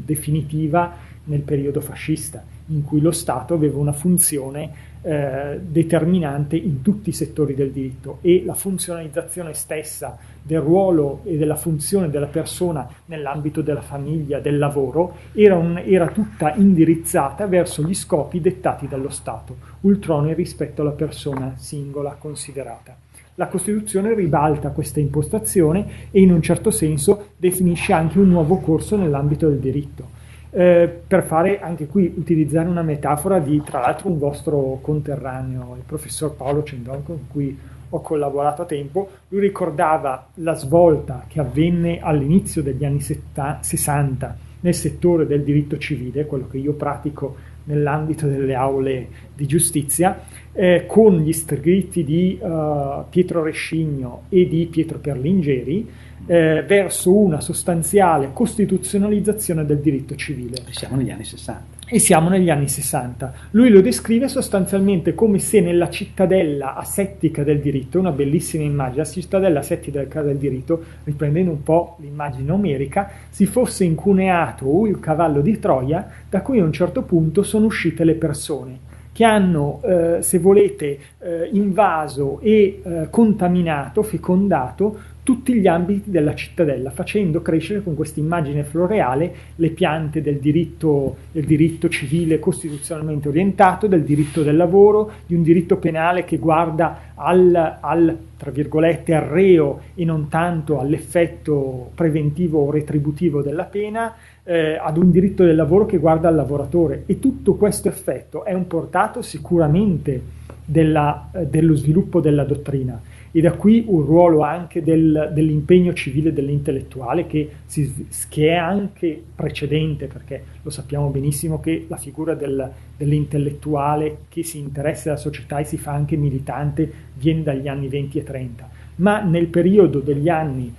definitiva nel periodo fascista, in cui lo Stato aveva una funzione determinante in tutti i settori del diritto, e la funzionalizzazione stessa del ruolo e della funzione della persona nell'ambito della famiglia, del lavoro, era tutta indirizzata verso gli scopi dettati dallo Stato, ultronei rispetto alla persona singola considerata. La Costituzione ribalta questa impostazione e in un certo senso definisce anche un nuovo corso nell'ambito del diritto. Per fare anche qui, utilizzare una metafora di, tra l'altro, un vostro conterraneo, il professor Paolo Cendon, con cui ho collaborato a tempo. Lui ricordava la svolta che avvenne all'inizio degli anni 60 nel settore del diritto civile, quello che io pratico nell'ambito delle aule di giustizia, con gli scritti di Pietro Rescigno e di Pietro Perlingeri, verso una sostanziale costituzionalizzazione del diritto civile. Siamo negli anni 60. E siamo negli anni 60. Lui lo descrive sostanzialmente come se nella cittadella asettica del diritto, una bellissima immagine, la cittadella asettica del diritto, riprendendo un po' l'immagine omerica, si fosse incuneato il cavallo di Troia, da cui a un certo punto sono uscite le persone che hanno, se volete, invaso e contaminato, fecondato tutti gli ambiti della cittadella, facendo crescere con questa immagine floreale le piante del diritto civile costituzionalmente orientato, del diritto del lavoro, di un diritto penale che guarda al tra virgolette, al reo e non tanto all'effetto preventivo o retributivo della pena, ad un diritto del lavoro che guarda al lavoratore. E tutto questo effetto è un portato sicuramente dello sviluppo della dottrina. E da qui un ruolo anche dell'impegno civile dell'intellettuale che è anche precedente, perché lo sappiamo benissimo che la figura dell'intellettuale che si interessa alla società e si fa anche militante viene dagli anni 20 e 30, ma nel periodo degli anni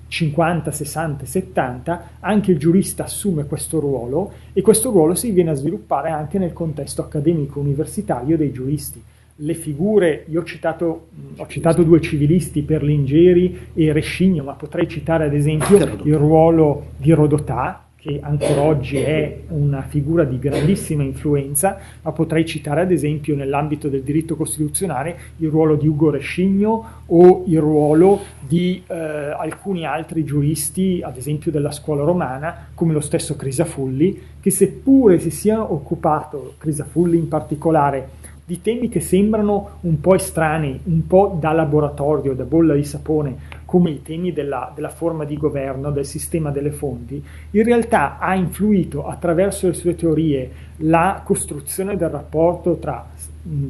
50, 60 e 70 anche il giurista assume questo ruolo, e questo ruolo si viene a sviluppare anche nel contesto accademico universitario dei giuristi. Le figure, io ho citato due civilisti, Perlingeri e Rescigno, ma potrei citare ad esempio il ruolo di Rodotà, che ancora oggi è una figura di grandissima influenza, ma potrei citare ad esempio nell'ambito del diritto costituzionale il ruolo di Ugo Rescigno o il ruolo di alcuni altri giuristi, ad esempio della scuola romana, come lo stesso Crisafulli, che seppure si sia occupato, Crisafulli in particolare, di temi che sembrano un po' estranei, un po' da laboratorio, da bolla di sapone, come i temi della forma di governo, del sistema delle fonti, in realtà ha influito attraverso le sue teorie la costruzione del rapporto tra,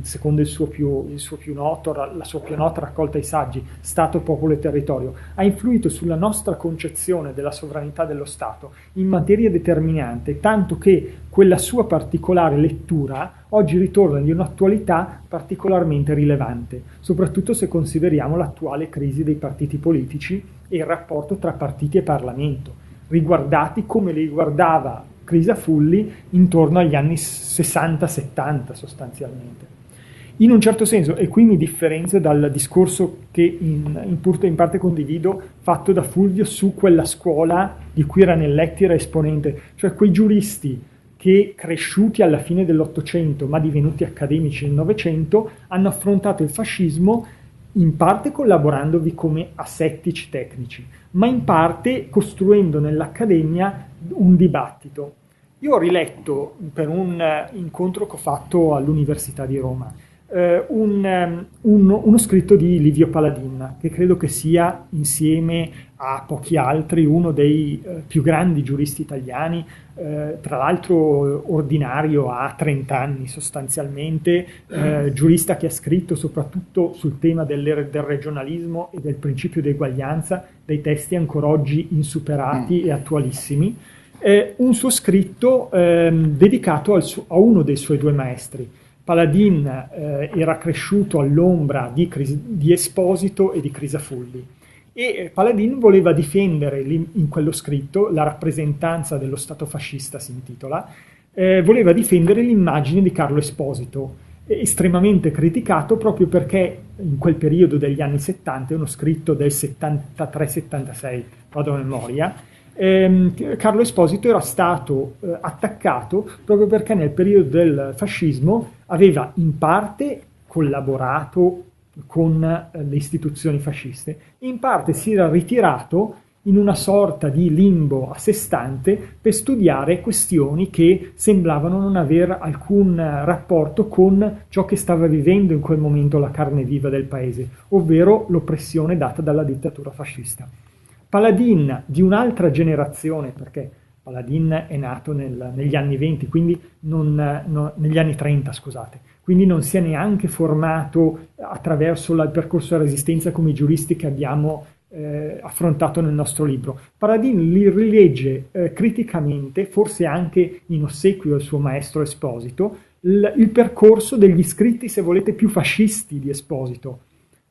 secondo la sua più nota raccolta di saggi, Stato, popolo e territorio, ha influito sulla nostra concezione della sovranità dello Stato in materia determinante, tanto che quella sua particolare lettura oggi ritorna di un'attualità particolarmente rilevante, soprattutto se consideriamo l'attuale crisi dei partiti politici e il rapporto tra partiti e Parlamento, riguardati come li riguardava Crisafulli intorno agli anni 60-70 sostanzialmente. In un certo senso, e qui mi differenzio dal discorso che in parte condivido, fatto da Fulvio su quella scuola di cui Ranelletti era esponente, cioè quei giuristi che, cresciuti alla fine dell'Ottocento ma divenuti accademici nel Novecento, hanno affrontato il fascismo in parte collaborandovi come asettici tecnici, ma in parte costruendo nell'accademia un dibattito. Io ho riletto per un incontro che ho fatto all'Università di Roma uno scritto di Livio Paladin, che credo che sia, insieme a pochi altri, uno dei più grandi giuristi italiani, tra l'altro ordinario a 30 anni sostanzialmente, giurista che ha scritto soprattutto sul tema del regionalismo e del principio di eguaglianza, dei testi ancora oggi insuperati e attualissimi. Un suo scritto dedicato a uno dei suoi due maestri, Paladin era cresciuto all'ombra di Esposito e di Crisafulli, e Paladin voleva difendere in quello scritto, La rappresentanza dello Stato fascista si intitola, voleva difendere l'immagine di Carlo Esposito, estremamente criticato proprio perché in quel periodo degli anni 70, è uno scritto del 73-76, vado a memoria, Carlo Esposito era stato attaccato proprio perché nel periodo del fascismo aveva in parte collaborato con le istituzioni fasciste, in parte si era ritirato in una sorta di limbo a sé stante per studiare questioni che sembravano non avere alcun rapporto con ciò che stava vivendo in quel momento la carne viva del paese, ovvero l'oppressione data dalla dittatura fascista. Paladin di un'altra generazione, perché Paladin è nato negli anni 20, quindi negli anni 30, scusate, quindi non si è neanche formato attraverso il percorso della resistenza come i giuristi che abbiamo affrontato nel nostro libro. Paladin li rilegge criticamente, forse anche in ossequio al suo maestro Esposito, il percorso degli scritti, se volete, più fascisti di Esposito.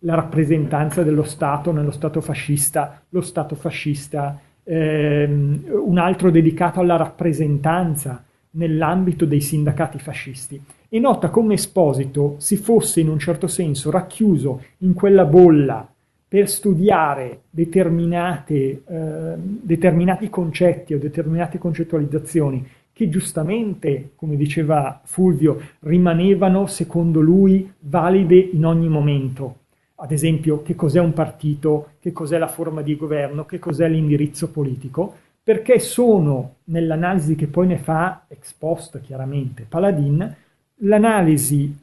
La rappresentanza dello Stato nello Stato fascista, lo Stato fascista, un altro dedicato alla rappresentanza nell'ambito dei sindacati fascisti, e nota come Esposito si fosse in un certo senso racchiuso in quella bolla per studiare determinati concetti o determinate concettualizzazioni che giustamente, come diceva Fulvio, rimanevano secondo lui valide in ogni momento. Ad esempio, che cos'è un partito, che cos'è la forma di governo, che cos'è l'indirizzo politico, perché sono, nell'analisi che poi ne fa ex post chiaramente Paladin, l'analisi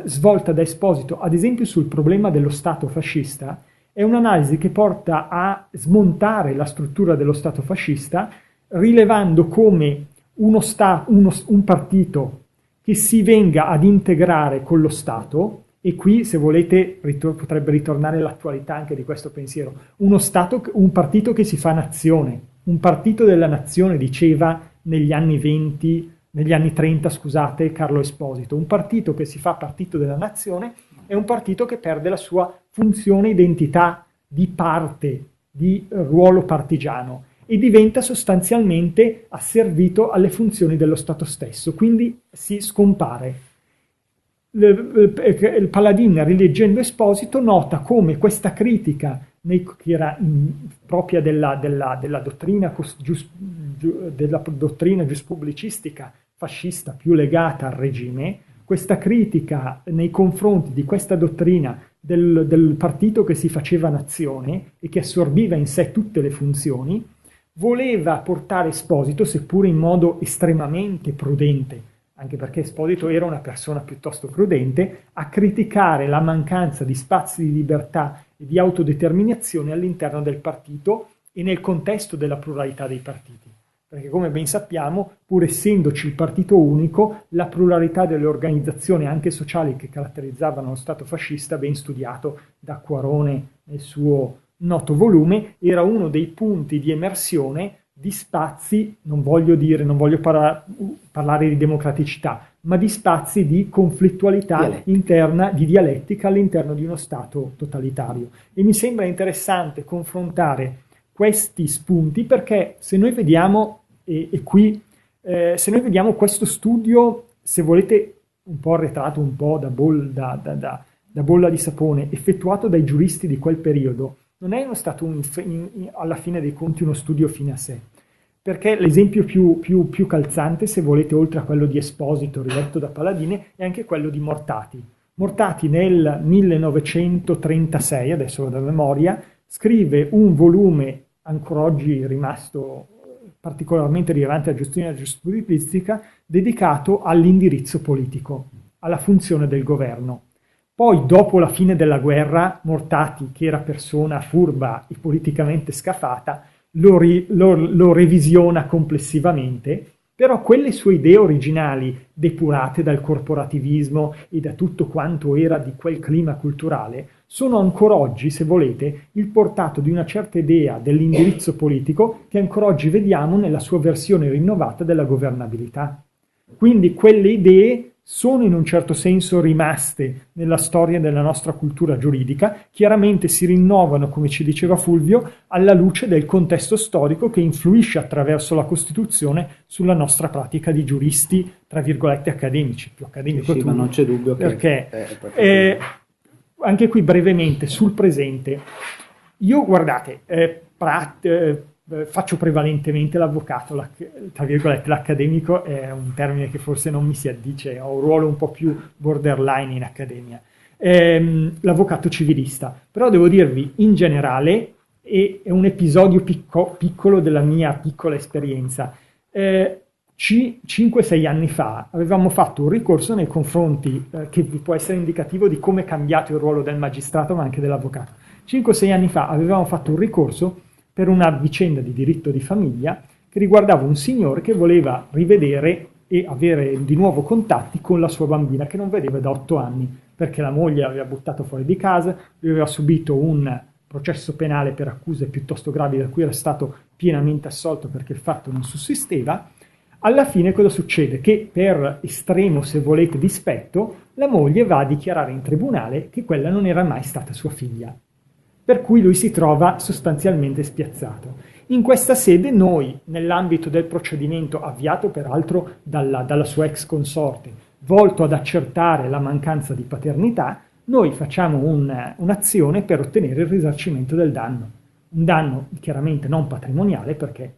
svolta da Esposito, ad esempio sul problema dello Stato fascista, è un'analisi che porta a smontare la struttura dello Stato fascista, rilevando come un partito che si venga ad integrare con lo Stato, e qui, se volete, potrebbe ritornare l'attualità anche di questo pensiero, un partito che si fa nazione, un partito della nazione, diceva negli anni 30, scusate, Carlo Esposito, un partito che si fa partito della nazione è un partito che perde la sua funzione identità di parte, di ruolo partigiano, e diventa sostanzialmente asservito alle funzioni dello Stato stesso, quindi si scompare. Il Paladin, rileggendo Esposito, nota come questa critica che era propria della dottrina giuspubblicistica fascista più legata al regime, questa critica nei confronti di questa dottrina del partito che si faceva nazione e che assorbiva in sé tutte le funzioni, voleva portare Esposito, seppure in modo estremamente prudente, anche perché Esposito era una persona piuttosto prudente, a criticare la mancanza di spazi di libertà e di autodeterminazione all'interno del partito e nel contesto della pluralità dei partiti. Perché, come ben sappiamo, pur essendoci il partito unico, la pluralità delle organizzazioni anche sociali che caratterizzavano lo Stato fascista, ben studiato da Quarone nel suo noto volume, era uno dei punti di emersione di spazi, non voglio parlare di democraticità, ma di spazi di conflittualità interna, di dialettica all'interno di uno Stato totalitario. E mi sembra interessante confrontare questi spunti, perché se noi vediamo, se noi vediamo questo studio, se volete, un po' arretrato, un po' da bolla di sapone, effettuato dai giuristi di quel periodo, non è stato alla fine dei conti uno studio fine a sé, perché l'esempio più calzante, se volete, oltre a quello di Esposito riletto da Paladine, è anche quello di Mortati. Mortati nel 1936, adesso vado a memoria, scrive un volume ancora oggi rimasto particolarmente rilevante alla giustizia giuspubblicistica, dedicato all'indirizzo politico, alla funzione del governo. Poi, dopo la fine della guerra, Mortati, che era persona furba e politicamente scafata, lo revisiona complessivamente, però quelle sue idee originali, depurate dal corporativismo e da tutto quanto era di quel clima culturale, sono ancora oggi, se volete, il portato di una certa idea dell'indirizzo politico che ancora oggi vediamo nella sua versione rinnovata della governabilità. Quindi quelle idee sono in un certo senso rimaste nella storia della nostra cultura giuridica, chiaramente si rinnovano, come ci diceva Fulvio, alla luce del contesto storico che influisce attraverso la Costituzione sulla nostra pratica di giuristi, tra virgolette, accademici, più accademico sì, tu. Ma non c'è dubbio che perché anche qui brevemente sul presente, io guardate, faccio prevalentemente l'avvocato, tra virgolette, l'accademico è un termine che forse non mi si addice, ho un ruolo un po' più borderline in accademia, l'avvocato civilista, però devo dirvi in generale, è un episodio piccolo della mia piccola esperienza. 5-6 anni fa avevamo fatto un ricorso nei confronti, che vi può essere indicativo di come è cambiato il ruolo del magistrato ma anche dell'avvocato. 5-6 anni fa avevamo fatto un ricorso per una vicenda di diritto di famiglia che riguardava un signore che voleva rivedere e avere di nuovo contatti con la sua bambina che non vedeva da 8 anni, perché la moglie l'aveva buttato fuori di casa, lui aveva subito un processo penale per accuse piuttosto gravi da cui era stato pienamente assolto perché il fatto non sussisteva. Alla fine cosa succede? Che per estremo, se volete, dispetto, la moglie va a dichiarare in tribunale che quella non era mai stata sua figlia. Per cui lui si trova sostanzialmente spiazzato. In questa sede noi, nell'ambito del procedimento avviato peraltro dalla sua ex consorte, volto ad accertare la mancanza di paternità, noi facciamo un'azione per ottenere il risarcimento del danno. Un danno chiaramente non patrimoniale perché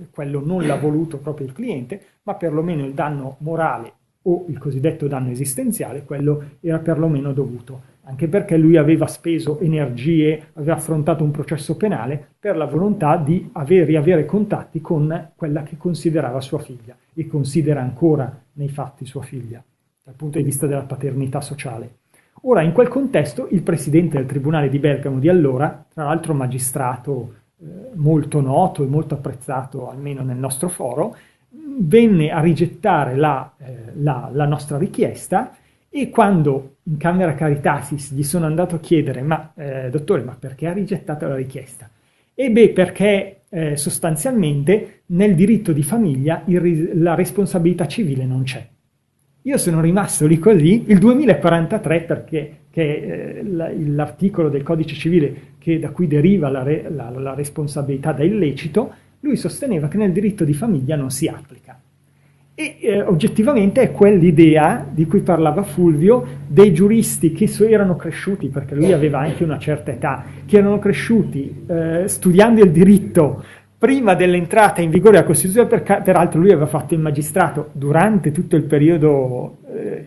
quello non l'ha voluto proprio il cliente, ma perlomeno il danno morale o il cosiddetto danno esistenziale, quello era perlomeno dovuto, anche perché lui aveva speso energie, aveva affrontato un processo penale per la volontà di riavere contatti con quella che considerava sua figlia e considera ancora nei fatti sua figlia, dal punto di vista della paternità sociale. Ora, in quel contesto, il presidente del Tribunale di Bergamo di allora, tra l'altro magistrato molto noto e molto apprezzato almeno nel nostro foro, venne a rigettare la nostra richiesta e quando in Camera Caritatis gli sono andato a chiedere dottore, ma perché ha rigettato la richiesta? Perché sostanzialmente nel diritto di famiglia la responsabilità civile non c'è. Io sono rimasto lì così, il 2043 perché che l'articolo del Codice Civile da cui deriva la responsabilità da illecito, lui sosteneva che nel diritto di famiglia non si applica. E oggettivamente è quell'idea di cui parlava Fulvio dei giuristi che erano cresciuti, perché lui aveva anche una certa età, che erano cresciuti studiando il diritto prima dell'entrata in vigore della Costituzione, peraltro lui aveva fatto il magistrato durante tutto il periodo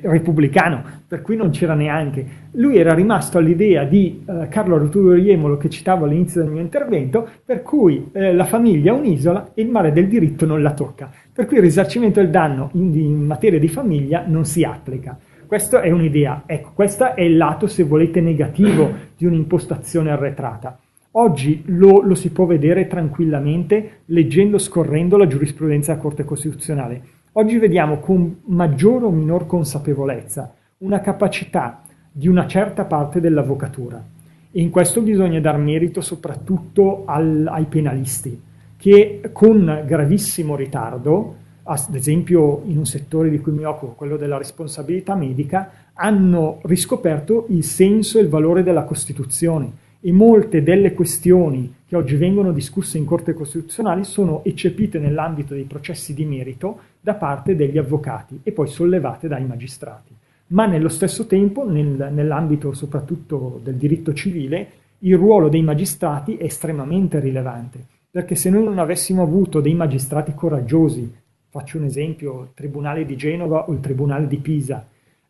repubblicano, per cui non c'era neanche. Lui era rimasto all'idea di Carlo Arturo Jemolo che citavo all'inizio del mio intervento, per cui la famiglia è un'isola e il mare del diritto non la tocca, per cui il risarcimento del danno in materia di famiglia non si applica. Questa è un'idea, ecco, questo è il lato, se volete, negativo di un'impostazione arretrata. Oggi lo si può vedere tranquillamente leggendo, scorrendo la giurisprudenza della Corte Costituzionale. Oggi vediamo con maggiore o minor consapevolezza una capacità di una certa parte dell'avvocatura e in questo bisogna dar merito soprattutto ai penalisti che con gravissimo ritardo, ad esempio in un settore di cui mi occupo, quello della responsabilità medica, hanno riscoperto il senso e il valore della Costituzione. E molte delle questioni che oggi vengono discusse in Corte Costituzionale sono eccepite nell'ambito dei processi di merito da parte degli avvocati e poi sollevate dai magistrati. Ma nello stesso tempo, nell'ambito soprattutto del diritto civile, il ruolo dei magistrati è estremamente rilevante, perché se noi non avessimo avuto dei magistrati coraggiosi, faccio un esempio, il Tribunale di Genova o il Tribunale di Pisa,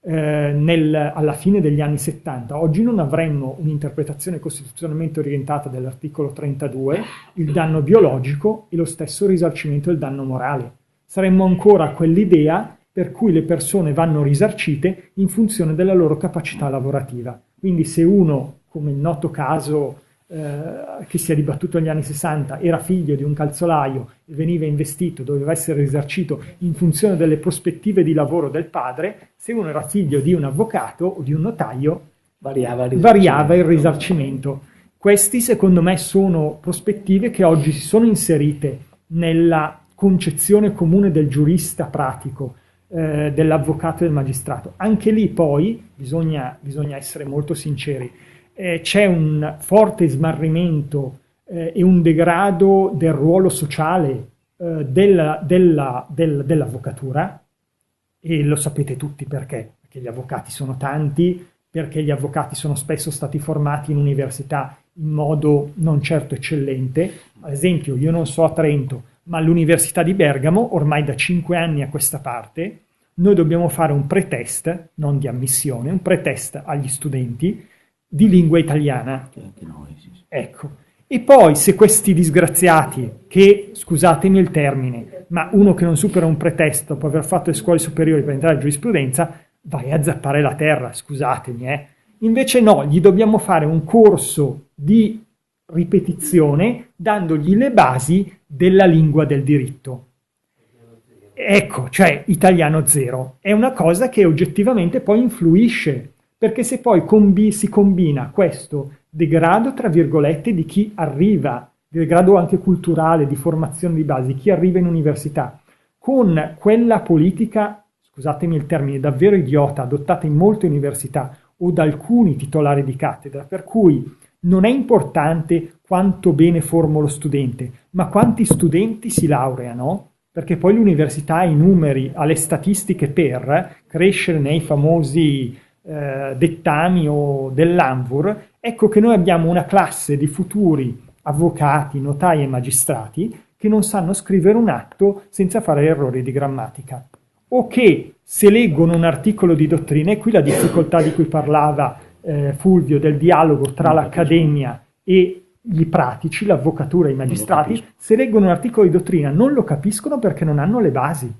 alla fine degli anni 70, oggi non avremmo un'interpretazione costituzionalmente orientata dell'articolo 32, il danno biologico e lo stesso risarcimento del danno morale. Saremmo ancora a quell'idea per cui le persone vanno risarcite in funzione della loro capacità lavorativa. Quindi se uno, come il noto caso che si è dibattuto negli anni 60, era figlio di un calzolaio e veniva investito, doveva essere risarcito in funzione delle prospettive di lavoro del padre, se uno era figlio di un avvocato o di un notaio, variava il risarcimento. Questi, secondo me, sono prospettive che oggi si sono inserite nella concezione comune del giurista pratico. dell'avvocato e del magistrato. Anche lì poi bisogna essere molto sinceri, c'è un forte smarrimento e un degrado del ruolo sociale dell'avvocatura, e lo sapete tutti perché gli avvocati sono tanti, perché gli avvocati sono spesso stati formati in università in modo non certo eccellente. Ad esempio, io non so a Trento, ma all'Università di Bergamo, ormai da 5 anni a questa parte, noi dobbiamo fare un pretest, non di ammissione, un pretest agli studenti di lingua italiana. Anche noi, sì. Ecco. E poi se questi disgraziati, che, scusatemi il termine, ma uno che non supera un pretest dopo aver fatto le scuole superiori per entrare in giurisprudenza, vai a zappare la terra, scusatemi. Invece no, gli dobbiamo fare un corso di ripetizione dandogli le basi della lingua del diritto. Ecco, cioè italiano zero. È una cosa che oggettivamente poi influisce, perché se poi si combina questo degrado, tra virgolette, di chi arriva, degrado anche culturale, di formazione di base, di chi arriva in università, con quella politica, scusatemi il termine, davvero idiota, adottata in molte università o da alcuni titolari di cattedra, per cui non è importante quanto bene formo lo studente, ma quanti studenti si laureano, perché poi l'università ha i numeri, ha le statistiche per crescere nei famosi dettami o dell'Anvur. Ecco che noi abbiamo una classe di futuri avvocati, notai e magistrati che non sanno scrivere un atto senza fare errori di grammatica, o che se leggono un articolo di dottrina, e qui la difficoltà di cui parlava Fulvio, del dialogo tra l'accademia e i pratici, l'avvocatura e i magistrati, se leggono un articolo di dottrina non lo capiscono perché non hanno le basi.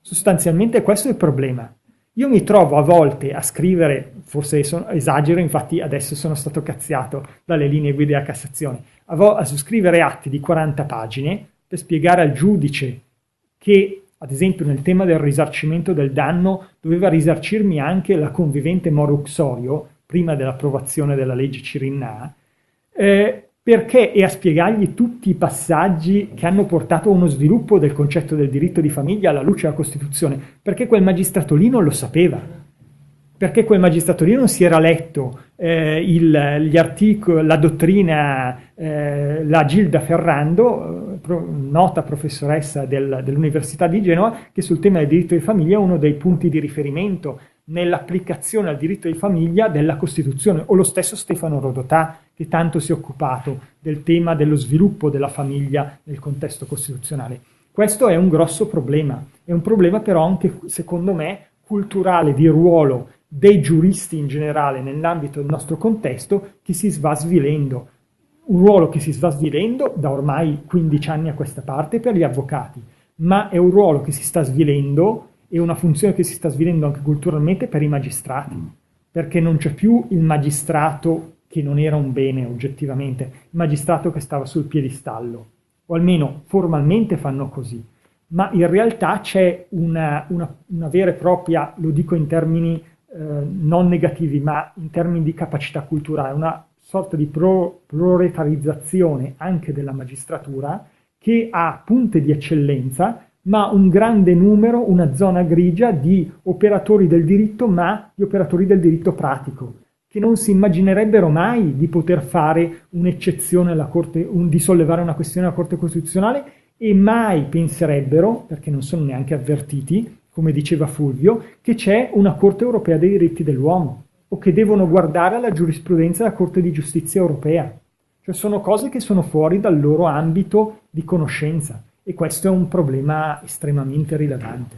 Sostanzialmente questo è il problema. Io mi trovo a volte a scrivere, forse esagero, infatti adesso sono stato cazziato dalle linee guida della Cassazione, a scrivere atti di 40 pagine per spiegare al giudice che, ad esempio nel tema del risarcimento del danno, doveva risarcirmi anche la convivente Moro Uxorio, prima dell'approvazione della legge Cirinnà, perché, e a spiegargli tutti i passaggi che hanno portato a uno sviluppo del concetto del diritto di famiglia alla luce della Costituzione, perché quel magistrato lì non lo sapeva, perché quel magistrato lì non si era letto gli articoli, la dottrina, la Gilda Ferrando, nota professoressa dell'Università di Genova, che sul tema del diritto di famiglia è uno dei punti di riferimento nell'applicazione al diritto di famiglia della Costituzione, o lo stesso Stefano Rodotà, che tanto si è occupato del tema dello sviluppo della famiglia nel contesto costituzionale. Questo è un grosso problema, è un problema però anche, secondo me, culturale, di ruolo dei giuristi in generale nell'ambito del nostro contesto, che si va svilendo. Un ruolo che si sta svilendo da ormai 15 anni a questa parte per gli avvocati, ma è un ruolo che si sta svilendo e una funzione che si sta svilendo anche culturalmente per i magistrati, perché non c'è più il magistrato che non era un bene oggettivamente, il magistrato che stava sul piedistallo, o almeno formalmente fanno così, ma in realtà c'è una vera e propria, lo dico in termini non negativi, ma in termini di capacità culturale, una sorta di proletarizzazione anche della magistratura, che ha punte di eccellenza, ma un grande numero, una zona grigia di operatori del diritto, ma di operatori del diritto pratico, che non si immaginerebbero mai di poter fare un'eccezione alla Corte, di sollevare una questione alla Corte Costituzionale, e mai penserebbero, perché non sono neanche avvertiti, come diceva Fulvio, che c'è una Corte Europea dei diritti dell'uomo, o che devono guardare alla giurisprudenza della Corte di Giustizia Europea. Cioè sono cose che sono fuori dal loro ambito di conoscenza, e questo è un problema estremamente rilevante.